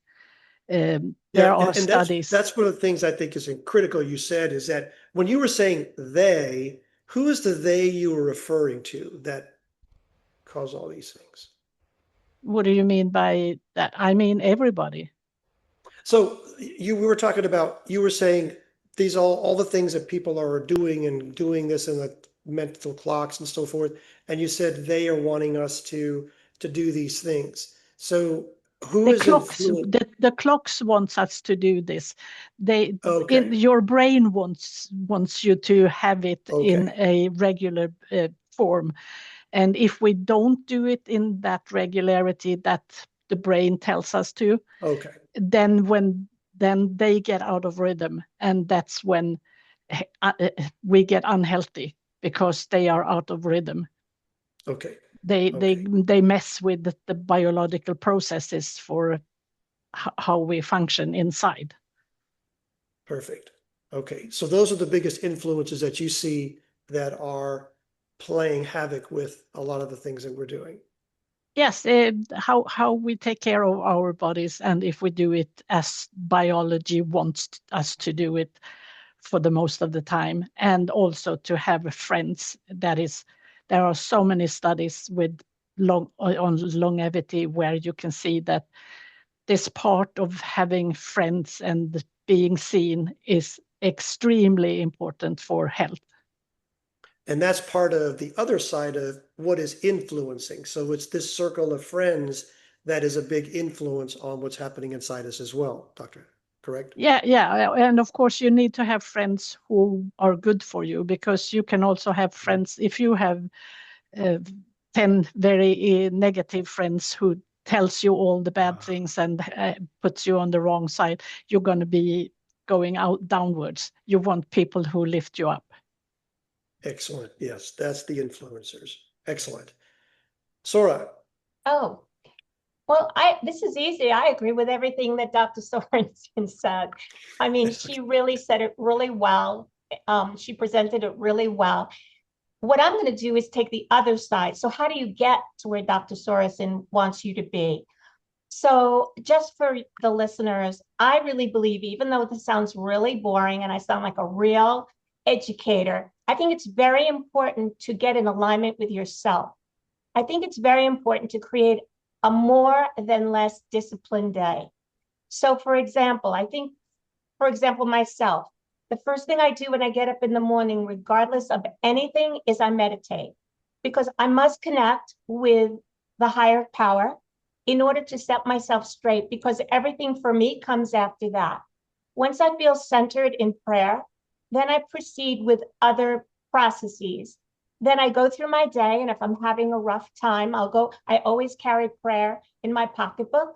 D: There are studies.
B: That's one of the things I think is critical. You said is that when you were saying they, who is the they you were referring to that cause all these things?
D: What do you mean by that? I mean everybody.
B: So we were talking about, you were saying these all the things that people are doing and doing this in the mental clocks and so forth, and you said they are wanting us to do these things. So who is influencing?
D: The clocks wants us to do this.
B: Okay.
D: Your brain wants you to have it in a regular form. And if we don't do it in that regularity that the brain tells us to, then they get out of rhythm, and that's when we get unhealthy, because they are out of rhythm. They mess with the biological processes for how we function inside.
B: Perfect. Okay, so those are the biggest influences that you see that are playing havoc with a lot of the things that we're doing.
D: Yes, how we take care of our bodies, and if we do it as biology wants us to do it for the most of the time, and also to have friends. There are so many studies with on longevity where you can see that this part of having friends and being seen is extremely important for health.
B: And that's part of the other side of what is influencing. So it's this circle of friends that is a big influence on what's happening inside us as well, Doctor, correct?
D: Yeah. And of course, you need to have friends who are good for you, because you can also have friends, if you have 10 very negative friends who tells you all the bad things and puts you on the wrong side, you're going to be going out downwards. You want people who lift you up.
B: Excellent. Yes, that's the influencers. Excellent. Sora.
F: Oh, well, this is easy. I agree with everything that Dr. Sorensen said. I mean, she really said it really well. She presented it really well. What I'm going to do is take the other side. So how do you get to where Dr. Sorensen wants you to be? So just for the listeners, I really believe, even though this sounds really boring and I sound like a real educator, I think it's very important to get in alignment with yourself. I think it's very important to create a more than less disciplined day. So for example, myself, the first thing I do when I get up in the morning, regardless of anything, is I meditate, because I must connect with the higher power in order to set myself straight, because everything for me comes after that. Once I feel centered in prayer, then I proceed with other processes. Then I go through my day, and if I'm having a rough time, I always carry prayer in my pocketbook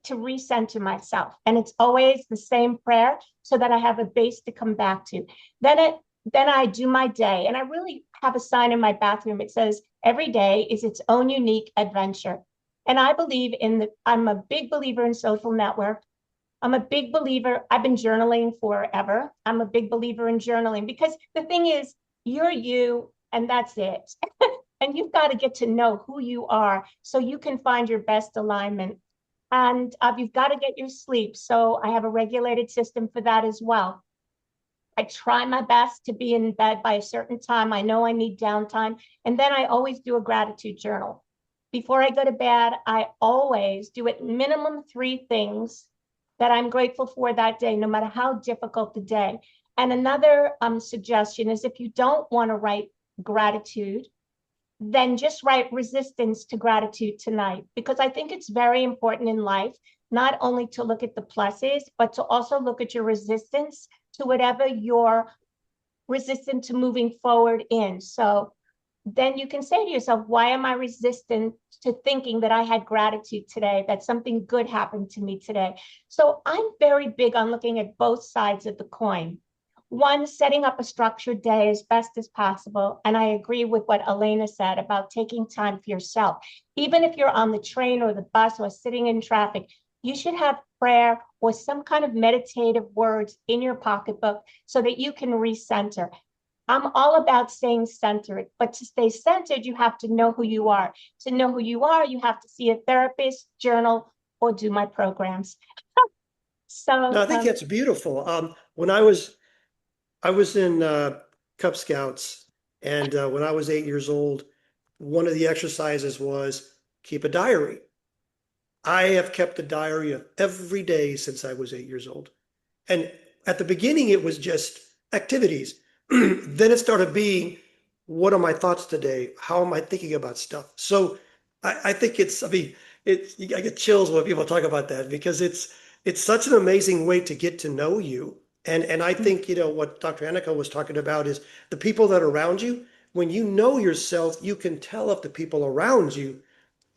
F: to recenter myself. And it's always the same prayer so that I have a base to come back to. Then I do my day, and I really have a sign in my bathroom. It says, every day is its own unique adventure. And I believe I'm a big believer in social network. I'm a big believer. I've been journaling forever. I'm a big believer in journaling, because the thing is, you're you, and that's it. And you've got to get to know who you are so you can find your best alignment. And you've got to get your sleep. So I have a regulated system for that as well. I try my best to be in bed by a certain time. I know I need downtime. And then I always do a gratitude journal. Before I go to bed, I always do at minimum 3 things that I'm grateful for that day, no matter how difficult the day. And another suggestion is, if you don't want to write gratitude, then just write resistance to gratitude tonight, because I think it's very important in life, not only to look at the pluses, but to also look at your resistance to whatever you're resistant to moving forward in. So then you can say to yourself, why am I resistant to thinking that I had gratitude today, that something good happened to me today? So I'm very big on looking at both sides of the coin. One, setting up a structured day as best as possible. And I agree with what Elena said about taking time for yourself. Even if you're on the train or the bus or sitting in traffic, you should have prayer or some kind of meditative words in your pocketbook so that you can recenter. I'm all about staying centered, but to stay centered, you have to know who you are. To know who you are, you have to see a therapist, journal, or do my programs. So
B: No, I think that's beautiful. When I was in Cub Scouts, and when I was 8 years old, one of the exercises was keep a diary. I have kept a diary of every day since I was 8 years old. And at the beginning, it was just activities. Then it started being, what are my thoughts today? How am I thinking about stuff? So I think I get chills when people talk about that, because it's such an amazing way to get to know you. And I think, what Dr. Annika was talking about is the people that are around you. When you know yourself, you can tell if the people around you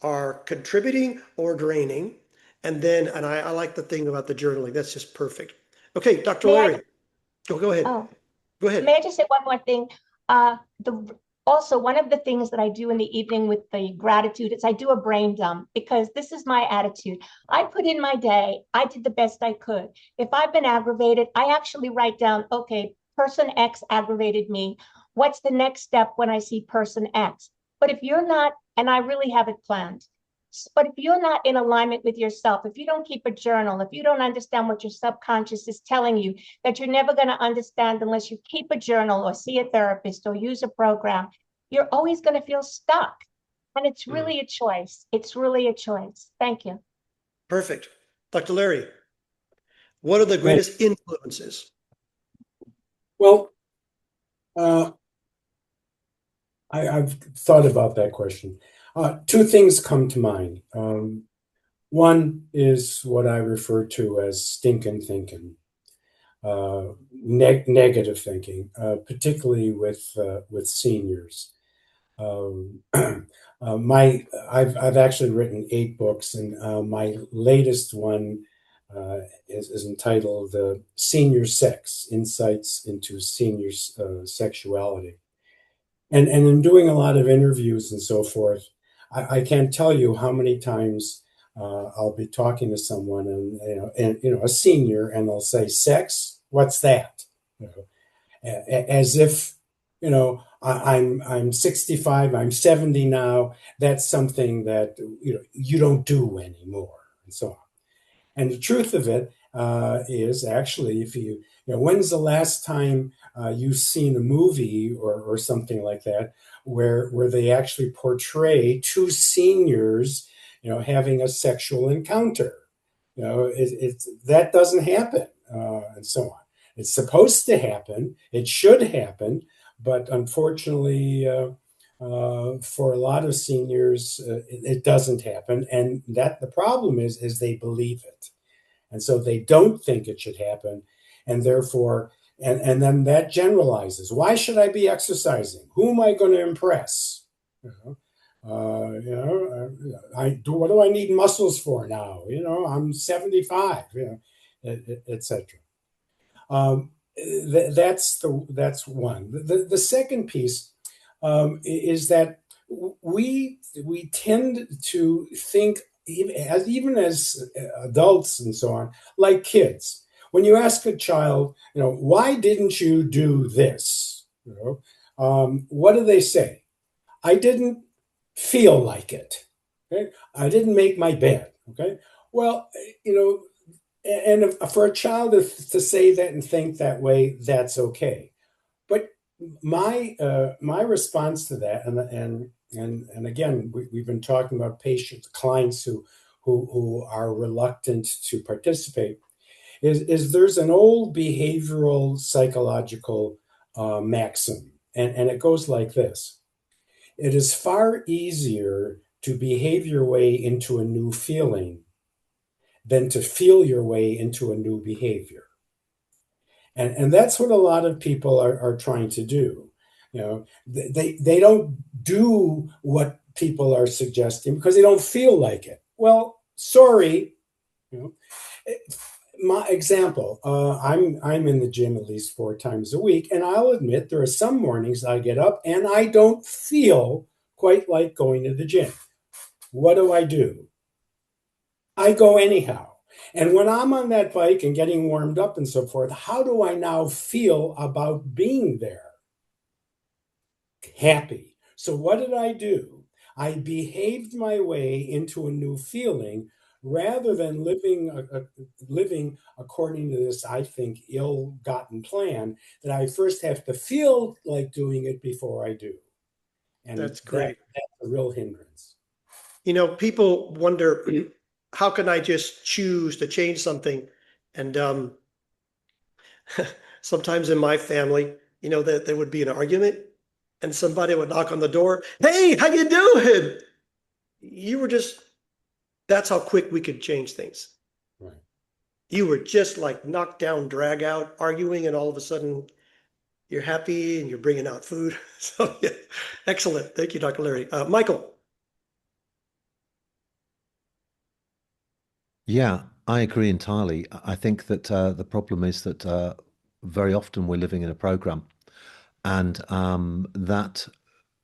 B: are contributing or draining. And I like the thing about the journaling. That's just perfect. Okay, Dr.
F: may I,
B: Larry, go ahead.
F: oh,
B: Go ahead.
F: may I just say one more thing? Also, one of the things that I do in the evening with the gratitude is I do a brain dump, because this is my attitude. I put in my day. I did the best I could. If I've been aggravated, I actually write down, okay, person X aggravated me. What's the next step when I see person X? But if you're not, and I really have it planned, but if you're not in alignment with yourself, if you don't keep a journal, if you don't understand what your subconscious is telling you, that you're never going to understand unless you keep a journal or see a therapist or use a program, you're always going to feel stuck. And it's really a choice. It's really a choice. Thank you.
B: Perfect. Dr. Larry, what are the greatest influences?
C: Well, I've thought about that question. 2 things come to mind. One is what I refer to as stinking thinking, negative thinking, particularly with seniors. I've actually written 8 books, and my latest one is entitled Senior Sex, Insights into Senior Sexuality. And in doing a lot of interviews and so forth, I can't tell you how many times I'll be talking to someone and a senior, and they'll say, "Sex? What's that?" As if I'm 65, I'm 70 now. That's something that you don't do anymore, and so on. And the truth of it is actually, if when's the last time you've seen a movie or something like that where they actually portray two seniors, having a sexual encounter? That doesn't happen, and so on. It's supposed to happen. It should happen, but unfortunately, for a lot of seniors, it doesn't happen, and that the problem is they believe it, and so they don't think it should happen, and therefore, and then that generalizes. Why should I be exercising? Who am I going to impress? I do. What do I need muscles for now? I'm 75. Etc. That's one. The second piece is that we tend to think, even as adults and so on, like kids. When you ask a child, why didn't you do this? What do they say? I didn't feel like it. Okay? I didn't make my bed. Okay. Well, and for a child to say that and think that way, that's okay. But my response to that, and again, we've been talking about patients, clients who are reluctant to participate, is there's an old behavioral psychological maxim, and it goes like this: it is far easier to behave your way into a new feeling than to feel your way into a new behavior. And that's what a lot of people are trying to do. They don't do what people are suggesting because they don't feel like it. Well, sorry. My example, I'm in the gym at least 4 times a week, and I'll admit there are some mornings I get up and I don't feel quite like going to the gym. What do? I go anyhow. And when I'm on that bike and getting warmed up and so forth, how do I now feel about being there? Happy. So what did I do? I behaved my way into a new feeling rather than living according to this, I think, ill-gotten plan that I first have to feel like doing it before I do. And
B: That's great.
C: That's a real hindrance.
B: People wonder, how can I just choose to change something? And sometimes in my family, that there would be an argument and somebody would knock on the door. Hey, how you doing? That's how quick we could change things.
C: Right.
B: You were just like knocked down, drag out, arguing, and all of a sudden you're happy and you're bringing out food. So yeah, excellent. Thank you, Dr. Larry. Michael.
E: Yeah, I agree entirely. I think that the problem is that very often we're living in a program, and that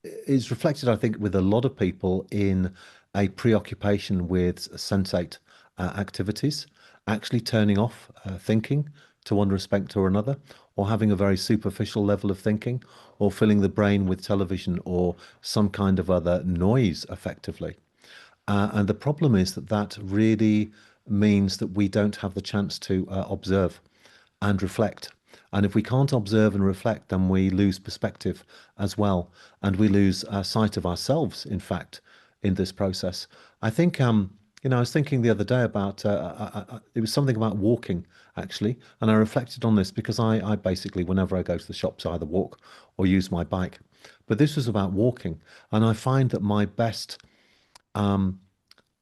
E: is reflected, I think, with a lot of people in a preoccupation with sensate activities, actually turning off thinking to one respect or another, or having a very superficial level of thinking, or filling the brain with television or some kind of other noise effectively. And the problem is that really means that we don't have the chance to observe and reflect. And if we can't observe and reflect, then we lose perspective as well. And we lose sight of ourselves, in fact, in this process. I think, I was thinking the other day about, it was something about walking, actually. And I reflected on this because I basically, whenever I go to the shops, either walk or use my bike. But this was about walking. And I find that my best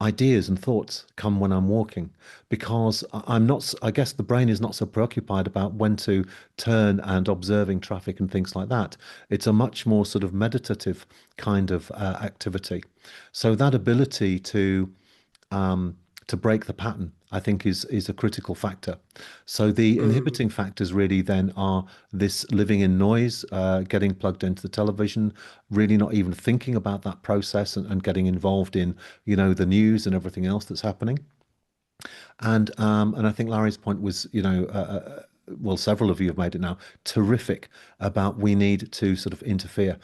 E: ideas and thoughts come when I'm walking, because I'm not, I guess the brain is not so preoccupied about when to turn and observing traffic and things like that. It's a much more sort of meditative kind of activity. So that ability to break the pattern, I think is a critical factor. So the inhibiting factors really then are this living in noise, getting plugged into the television, really not even thinking about that process and getting involved in, the news and everything else that's happening. And I think Larry's point was, well, several of you have made it now, terrific about we need to sort of interfere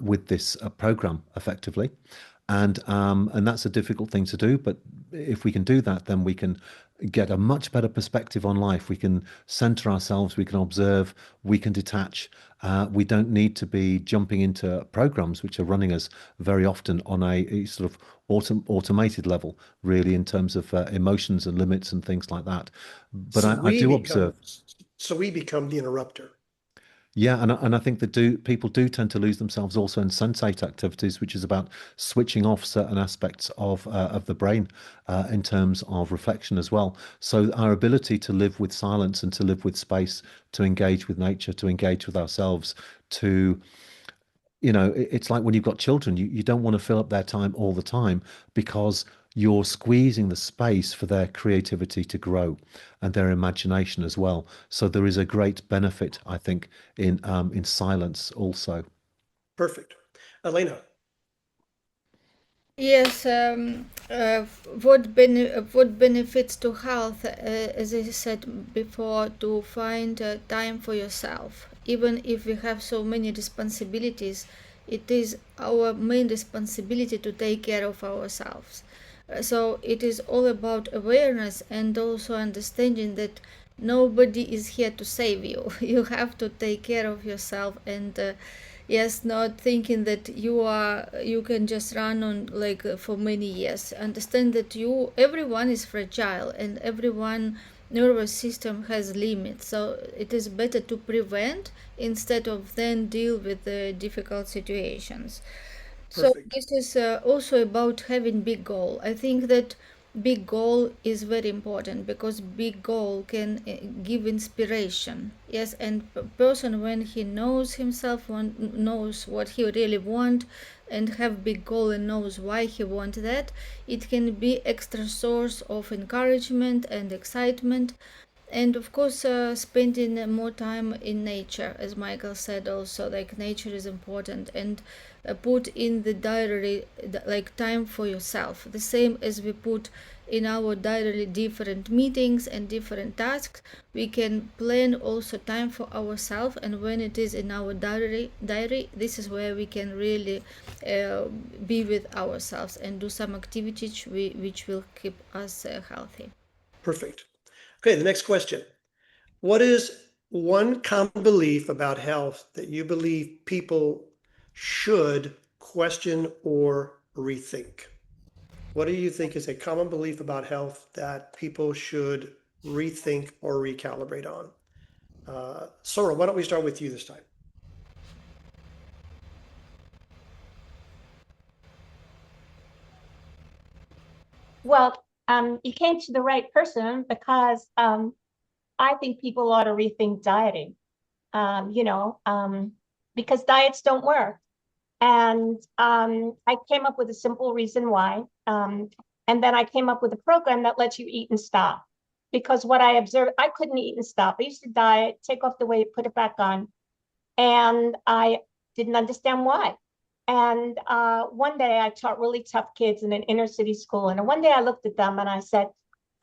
E: with this program effectively. And that's a difficult thing to do, but if we can do that, then we can get a much better perspective on life. We can center ourselves, we can observe, we can detach. We don't need to be jumping into programs which are running us very often on a sort of automated level, really, in terms of emotions and limits and things like that. But I do observe.
B: So we become the interrupter.
E: Yeah, and I think that people do tend to lose themselves also in sensate activities, which is about switching off certain aspects of the brain in terms of reflection as well. So our ability to live with silence and to live with space, to engage with nature, to engage with ourselves, to it's like when you've got children, you don't want to fill up their time all the time because you're squeezing the space for their creativity to grow and their imagination as well. So there is a great benefit, I think, in silence also.
B: Perfect. Elena.
A: Yes, what benefits to health, as I said before, to find time for yourself. Even if we have so many responsibilities, it is our main responsibility to take care of ourselves. So it is all about awareness and also understanding that nobody is here to save you. You have to take care of yourself, and yes, not thinking that you can just run on like for many years. Understand that everyone is fragile, and everyone nervous system has limits, so it is better to prevent instead of then deal with the difficult situations. So
B: Perfect.
A: this is also about having big goal. I think that big goal is very important because big goal can give inspiration. Yes, and person when he knows himself, knows what he really want, and have big goal and knows why he want that, it can be extra source of encouragement and excitement. And of course, spending more time in nature, as Michael said, also like nature is important, and put in the diary like time for yourself, the same as we put in our diary different meetings and different tasks. We can plan also time for ourselves, and when it is in our diary, this is where we can really be with ourselves and do some activities which will keep us healthy.
B: Perfect. Okay, the next question. What is one common belief about health that you believe people should question or rethink? What do you think is a common belief about health that people should rethink or recalibrate on? Sora, why don't we start with you this time?
F: Well, you came to the right person because I think people ought to rethink dieting, because diets don't work. And I came up with a simple reason why. And then I came up with a program that lets you eat and stop. Because what I observed, I couldn't eat and stop. I used to diet, take off the weight, put it back on. And I didn't understand why. And one day I taught really tough kids in an inner city school. And one day I looked at them and I said,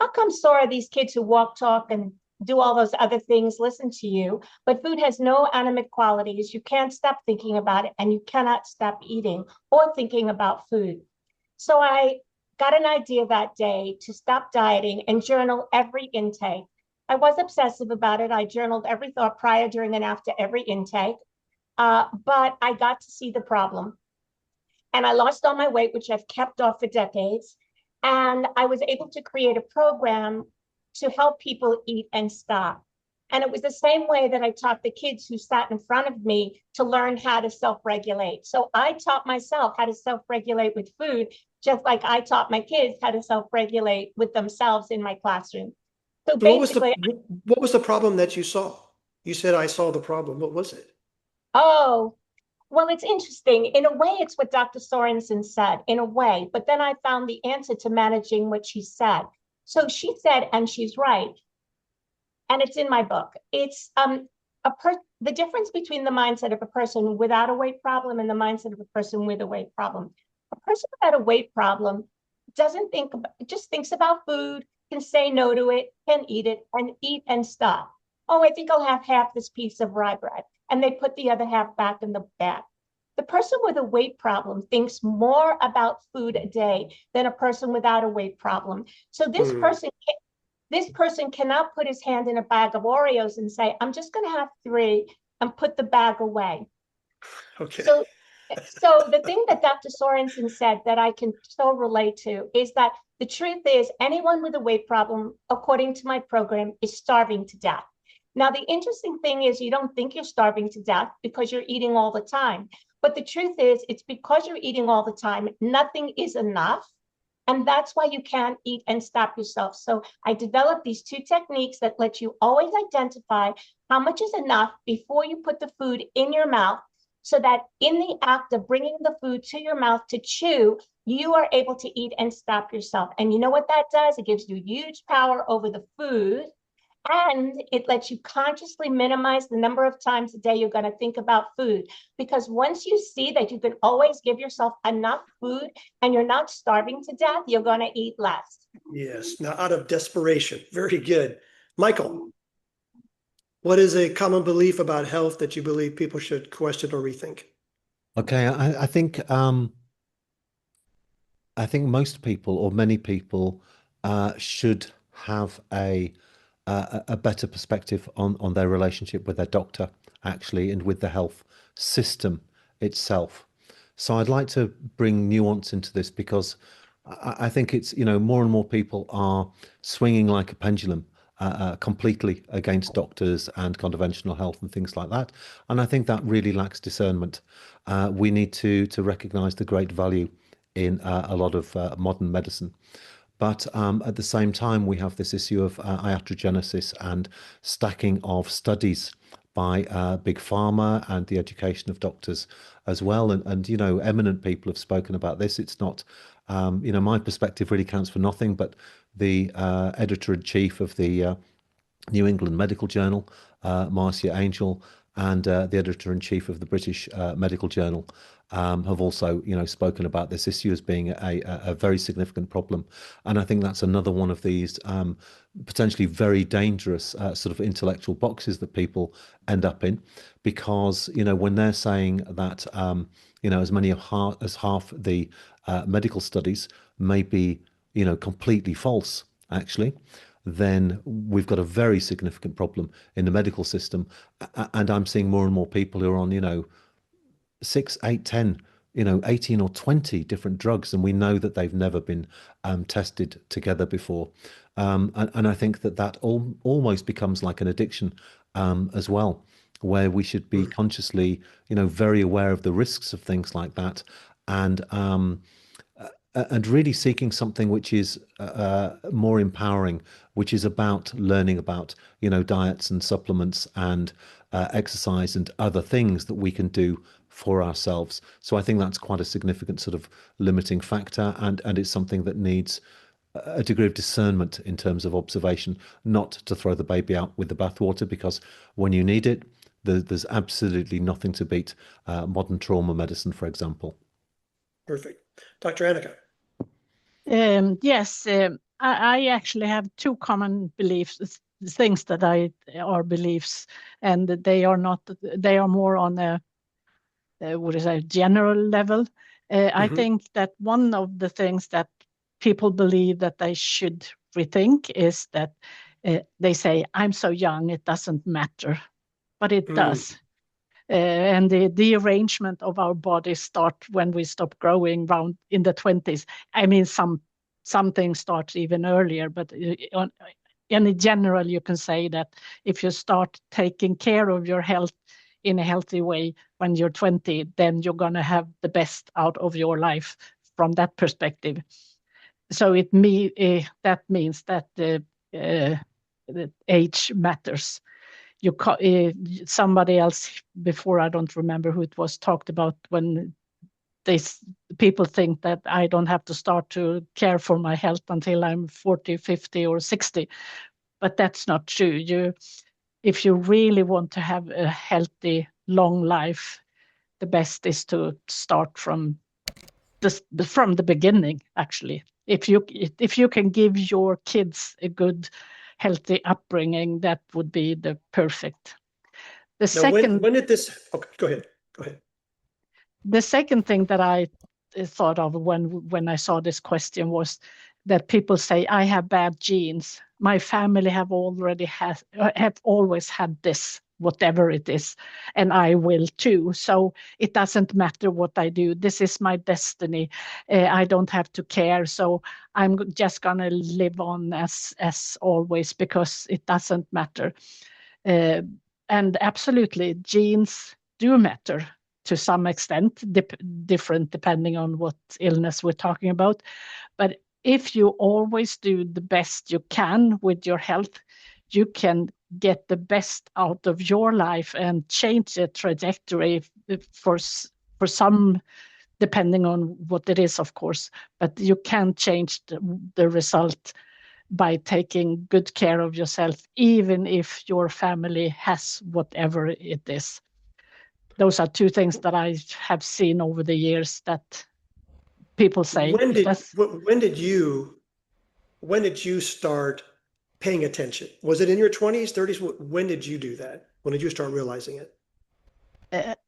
F: how come, Sora, these kids who walk, talk, and do all those other things listen to you, but food has no animate qualities? You can't stop thinking about it, and you cannot stop eating or thinking about food. So I got an idea that day to stop dieting and journal every intake. I was obsessive about it. I journaled every thought prior, during, and after every intake. But I got to see the problem. And I lost all my weight, which I've kept off for decades. And I was able to create a program to help people eat and stop. And it was the same way that I taught the kids who sat in front of me to learn how to self-regulate. So I taught myself how to self-regulate with food, just like I taught my kids how to self-regulate with themselves in my classroom. So basically,
B: what was the problem that you saw? You said, I saw the problem. What was it?
F: oh, well, it's interesting. In a way, it's what Dr. Sorensen said, in a way. But then I found the answer to managing what she said. So she said, and she's right, and it's in my book, it's the difference between the mindset of a person without a weight problem and the mindset of a person with a weight problem. A person without a weight problem doesn't think about, just thinks about food, can say no to it, can eat it, and eat and stop. Oh, I think I'll have half this piece of rye bread. And they put the other half back in the bag. The person with a weight problem thinks more about food a day than a person without a weight problem. So this person cannot put his hand in a bag of Oreos and say, I'm just going to have 3 and put the bag away.
B: Okay.
F: So the thing that Dr. Sorensen said that I can so relate to is that the truth is anyone with a weight problem, according to my program, is starving to death. Now, the interesting thing is you don't think you're starving to death because you're eating all the time. But the truth is it's because you're eating all the time, nothing is enough. And that's why you can't eat and stop yourself. So I developed these 2 techniques that let you always identify how much is enough before you put the food in your mouth, so that in the act of bringing the food to your mouth to chew, you are able to eat and stop yourself. And you know what that does? It gives you huge power over the food. And it lets you consciously minimize the number of times a day you're going to think about food. Because once you see that you can always give yourself enough food and you're not starving to death, you're going to eat less.
B: Yes. Now, out of desperation. Very good. Michael, what is a common belief about health that you believe people should question or rethink?
E: Okay, I think most people or many people should have a better perspective on their relationship with their doctor, actually, and with the health system itself. So I'd like to bring nuance into this because I think it's, more and more people are swinging like a pendulum completely against doctors and conventional health and things like that. And I think that really lacks discernment. We need to recognize the great value in a lot of modern medicine. But at the same time, we have this issue of iatrogenesis and stacking of studies by big pharma and the education of doctors as well. And eminent people have spoken about this. It's not, my perspective really counts for nothing, but the editor-in-chief of the New England Medical Journal, Marcia Angel, and the editor-in-chief of the British Medical Journal have also, spoken about this issue as being a very significant problem. And I think that's another one of these potentially very dangerous sort of intellectual boxes that people end up in, because, when they're saying that, as many as half the medical studies may be, completely false, actually, then we've got a very significant problem in the medical system. And I'm seeing more and more people who are on, 6, 8, 10, 18 or 20 different drugs, and we know that they've never been tested together before. And I think that almost becomes like an addiction as well, where we should be consciously, very aware of the risks of things like that, and really seeking something which is more empowering, which is about learning about, diets and supplements and exercise and other things that we can do for ourselves. So I think that's quite a significant sort of limiting factor, and it's something that needs a degree of discernment in terms of observation, not to throw the baby out with the bathwater, because when you need it, there's absolutely nothing to beat modern trauma medicine, for example.
B: Perfect. Dr. Annika.
D: Yes, I actually have 2 common beliefs, things that are beliefs, and they are more on a general level. I think that one of the things that people believe that they should rethink is that they say, I'm so young, it doesn't matter, but it does. And the arrangement of our bodies start when we stop growing around in the 20s. I mean, some things start even earlier, but in general, you can say that if you start taking care of your health in a healthy way when you're 20, then you're going to have the best out of your life from that perspective. So that means that the age matters. Somebody else before, I don't remember who it was, talked about when people think that I don't have to start to care for my health until I'm 40, 50 or 60. But that's not true. If you really want to have a healthy, long life, the best is to start from the beginning, actually. If you can give your kids a good, healthy upbringing, that would be the perfect.
B: Now, when did this? Okay, go ahead.
D: The second thing that I thought of when I saw this question was that people say, I have bad genes. My family have always had this, whatever it is, and I will too. So it doesn't matter what I do. This is my destiny. I don't have to care. So I'm just gonna live on as always because it doesn't matter. And absolutely, genes do matter to some extent, different depending on what illness we're talking about. But if you always do the best you can with your health, you can get the best out of your life and change the trajectory for some, depending on what it is, of course. But you can change the result by taking good care of yourself, even if your family has whatever it is. Those are two things that I have seen over the years that people say.
B: When did you start paying attention? Was it in your 20s, 30s? When did you do that? When did you start realizing it?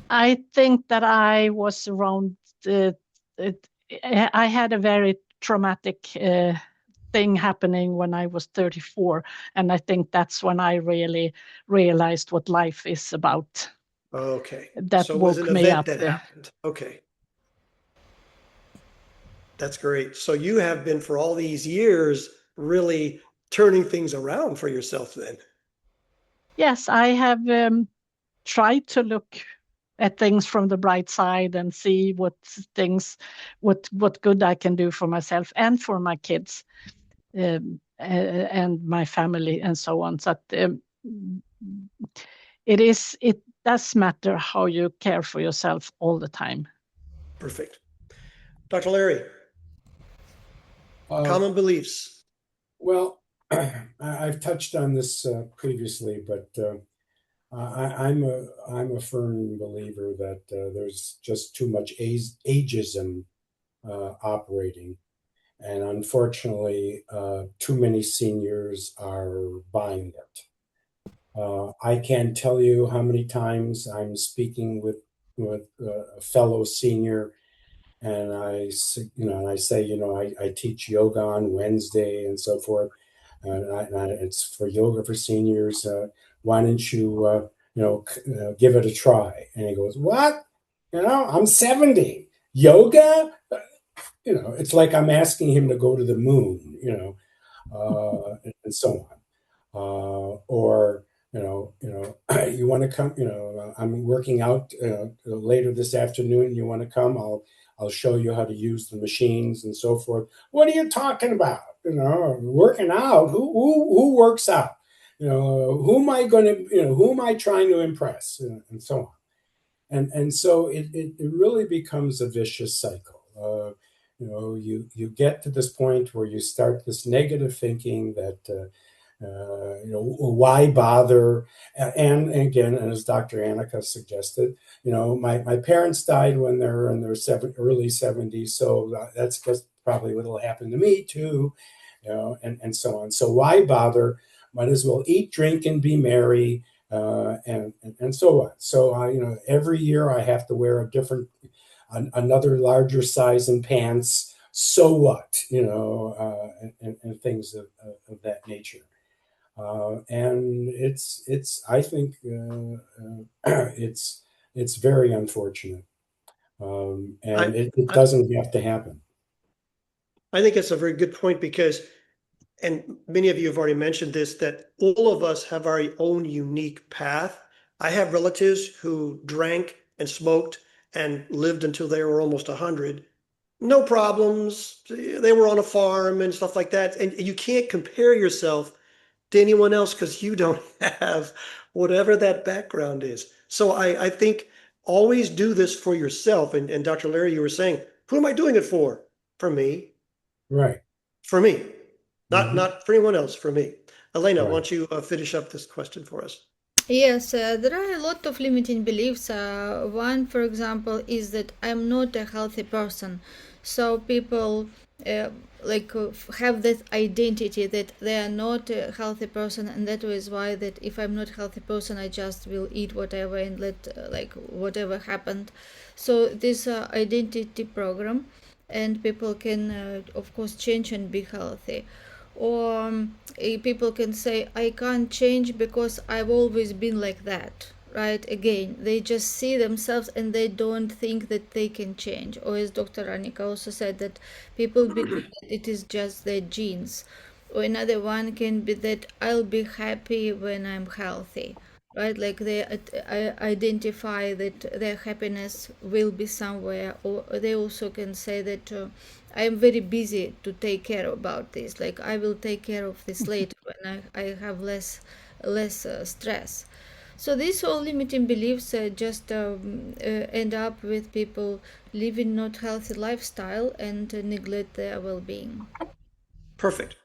D: I think that I was around. I had a very traumatic thing happening when I was 34, and I think that's when I really realized what life is about.
B: Okay.
D: That
B: so
D: woke
B: it was an
D: me
B: event
D: up.
B: that happened. Okay. That's great. So you have been for all these years really turning things around for yourself then.
D: Yes, I have tried to look at things from the bright side and see what good I can do for myself and for my kids and my family and so on. So it does matter how you care for yourself all the time.
B: Perfect. Dr. Larry, common beliefs.
C: Well, I've touched on this previously, but I'm a firm believer that there's just too much ageism operating, and unfortunately, too many seniors are buying it. I can't tell you how many times I'm speaking with a fellow senior, and I say, I teach yoga on Wednesday and so forth, and it's for yoga for seniors. Why don't you, give it a try? And he goes, "What? I'm 70. Yoga? It's like I'm asking him to go to the moon, and so on. Or you want to come? I'm working out later this afternoon. You want to come? I'll show you how to use the machines and so forth. What are you talking about? Working out? Who works out? Who am I going to? Who am I trying to impress? And so on. And so it really becomes a vicious cycle. You get to this point where you start this negative thinking that why bother? And again, and as Dr. Annika suggested, my parents died when they're in their early 70s, so that's probably what'll happen to me too, and so on. So why bother? Might as well eat, drink, and be merry, and so on. So every year I have to wear another larger size in pants. So what? And things of that nature. And I think it's very unfortunate, and it doesn't have to happen.
B: I think it's a very good point because, and many of you have already mentioned this, that all of us have our own unique path. I have relatives who drank and smoked and lived until they were almost 100. No problems. They were on a farm and stuff like that. And you can't compare yourself to anyone else because you don't have whatever that background is. So I think always do this for yourself. And Dr. Larry, you were saying, who am I doing it for? For me.
C: Right.
B: For me.
C: Mhm.
B: Not for anyone else, for me. Elena, why
C: Right.
B: don't you finish up this question for us?
A: Yes, there are a lot of limiting beliefs. One, for example, is that I'm not a healthy person. So people uh, have that identity that they are not a healthy person, and that is why that if I'm not a healthy person, I just will eat whatever and let whatever happened. So this identity program, and people can of course change and be healthy. Or people can say I can't change because I've always been like that, right? Again, they just see themselves and they don't think that they can change. Or as Dr. Anika also said, that people believe that it is just their genes. Or another one can be that I'll be happy when I'm healthy, right? Like they identify that their happiness will be somewhere. Or they also can say that I am very busy to take care about this. Like I will take care of this later when I have less stress. So these all limiting beliefs just end up with people living not healthy lifestyle and neglect their well-being.
B: Perfect.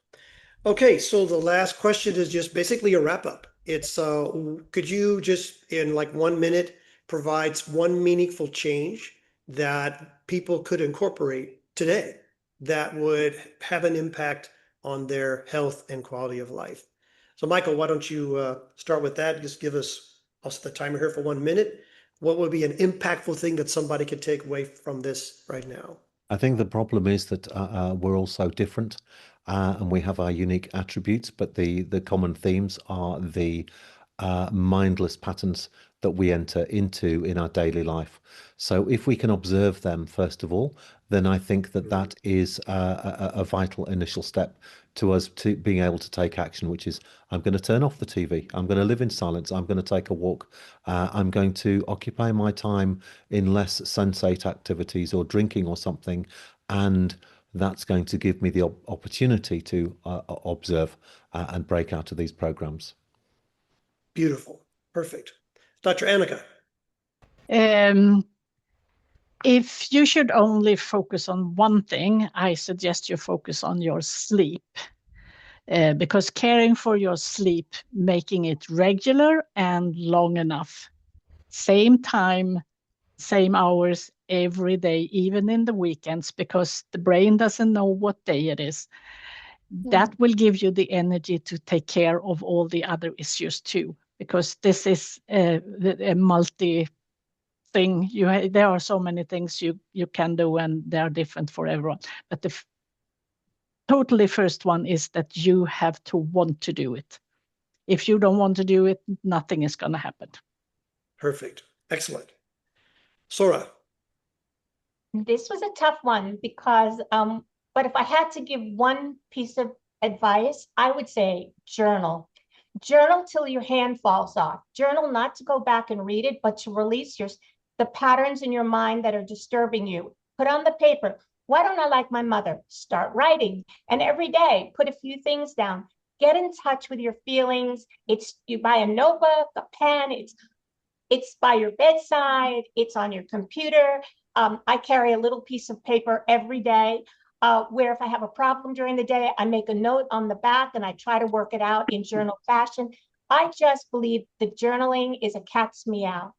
B: Okay, so the last question is just basically a wrap up. It's could you just in like 1 minute provide one meaningful change that people could incorporate today that would have an impact on their health and quality of life? So Michael, why don't you start with that? Just give us, I'll set the timer here for 1 minute. What would be an impactful thing that somebody could take away from this right now?
E: I think the problem is that we're all so different, and we have our unique attributes, but the common themes are the mindless patterns that we enter into in our daily life. So if we can observe them, first of all, then I think that that is a vital initial step to us to being able to take action, which is I'm going to turn off the TV. I'm going to live in silence. I'm going to take a walk. I'm going to occupy my time in less sensate activities or drinking or something. And that's going to give me the opportunity to observe and break out of these programs.
B: Beautiful. Perfect. Dr. Annika.
D: If you should only focus on one thing, I suggest you focus on your sleep. Because caring for your sleep, making it regular and long enough, same time, same hours every day, even in the weekends, because the brain doesn't know what day it is. That will give you the energy to take care of all the other issues too, because this is a multi thing. There are so many things you can do, and they are different for everyone. But the totally first one is that you have to want to do it. If you don't want to do it, nothing is going to happen.
B: Perfect. Excellent. Sora.
F: This was a tough one because, but if I had to give one piece of advice, I would say journal. Journal till your hand falls off. Journal not to go back and read it, but to release the patterns in your mind that are disturbing you. Put on the paper. Why don't I like my mother? Start writing. And every day, put a few things down. Get in touch with your feelings. You buy a notebook, a pen. It's by your bedside. It's on your computer. I carry a little piece of paper every day where if I have a problem during the day, I make a note on the back and I try to work it out in journal fashion. I just believe that journaling is a cat's meow.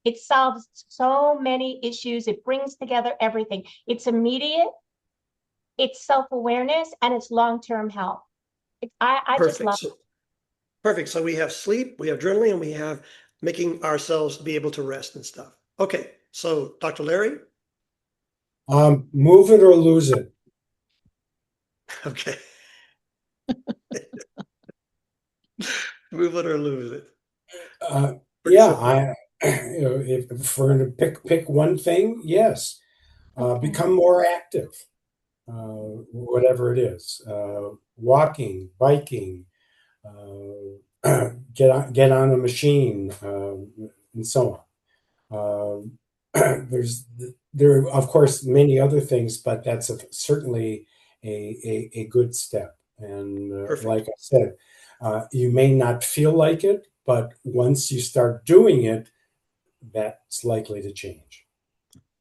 F: It solves so many issues. It brings together everything. It's immediate, it's self-awareness, and it's long-term health. I just love it.
B: Perfect. So we have sleep, we have journaling, and we have making ourselves be able to rest and stuff. Okay. So Dr. Larry.
C: Move it or lose it.
B: Okay. Move it or lose it.
C: Yeah, if we're going to pick one thing, yes, become more active, whatever it is, walking, biking, get on a machine, and so on. There are, of course, many other things, but that's certainly a good step. And like I said, you may not feel like it, but once you start doing it, that's likely to change.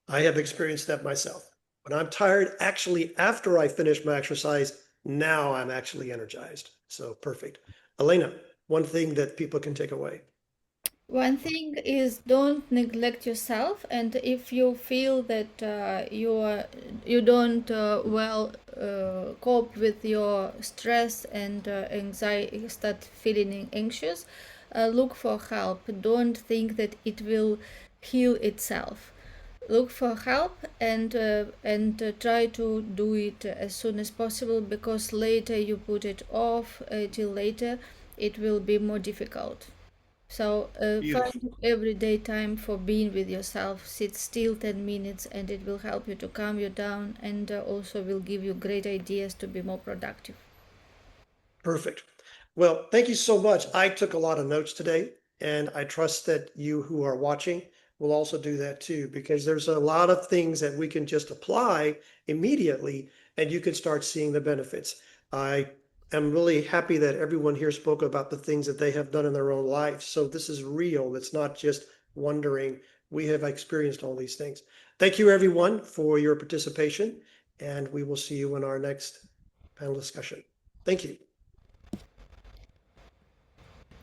B: I have experienced that myself. When I'm tired, actually, after I finish my exercise, now I'm actually energized. So perfect. Elena, one thing that people can take away.
A: One thing is don't neglect yourself, and if you feel that you don't cope with your stress and anxiety, start feeling anxious, look for help. Don't think that it will heal itself. Look for help and try to do it as soon as possible, because later you put it off till later, it will be more difficult. So
B: Beautiful.
A: find everyday time for being with yourself. Sit still 10 minutes and it will help you to calm you down, and also will give you great ideas to be more productive.
B: Perfect. Well, thank you so much. I took a lot of notes today, and I trust that you who are watching will also do that too, because there's a lot of things that we can just apply immediately, and you can start seeing the benefits. I am really happy that everyone here spoke about the things that they have done in their own lives. So this is real. It's not just wondering. We have experienced all these things. Thank you, everyone, for your participation, and we will see you in our next panel discussion. Thank you.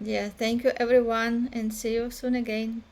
A: Yeah, thank you everyone, and see you soon again.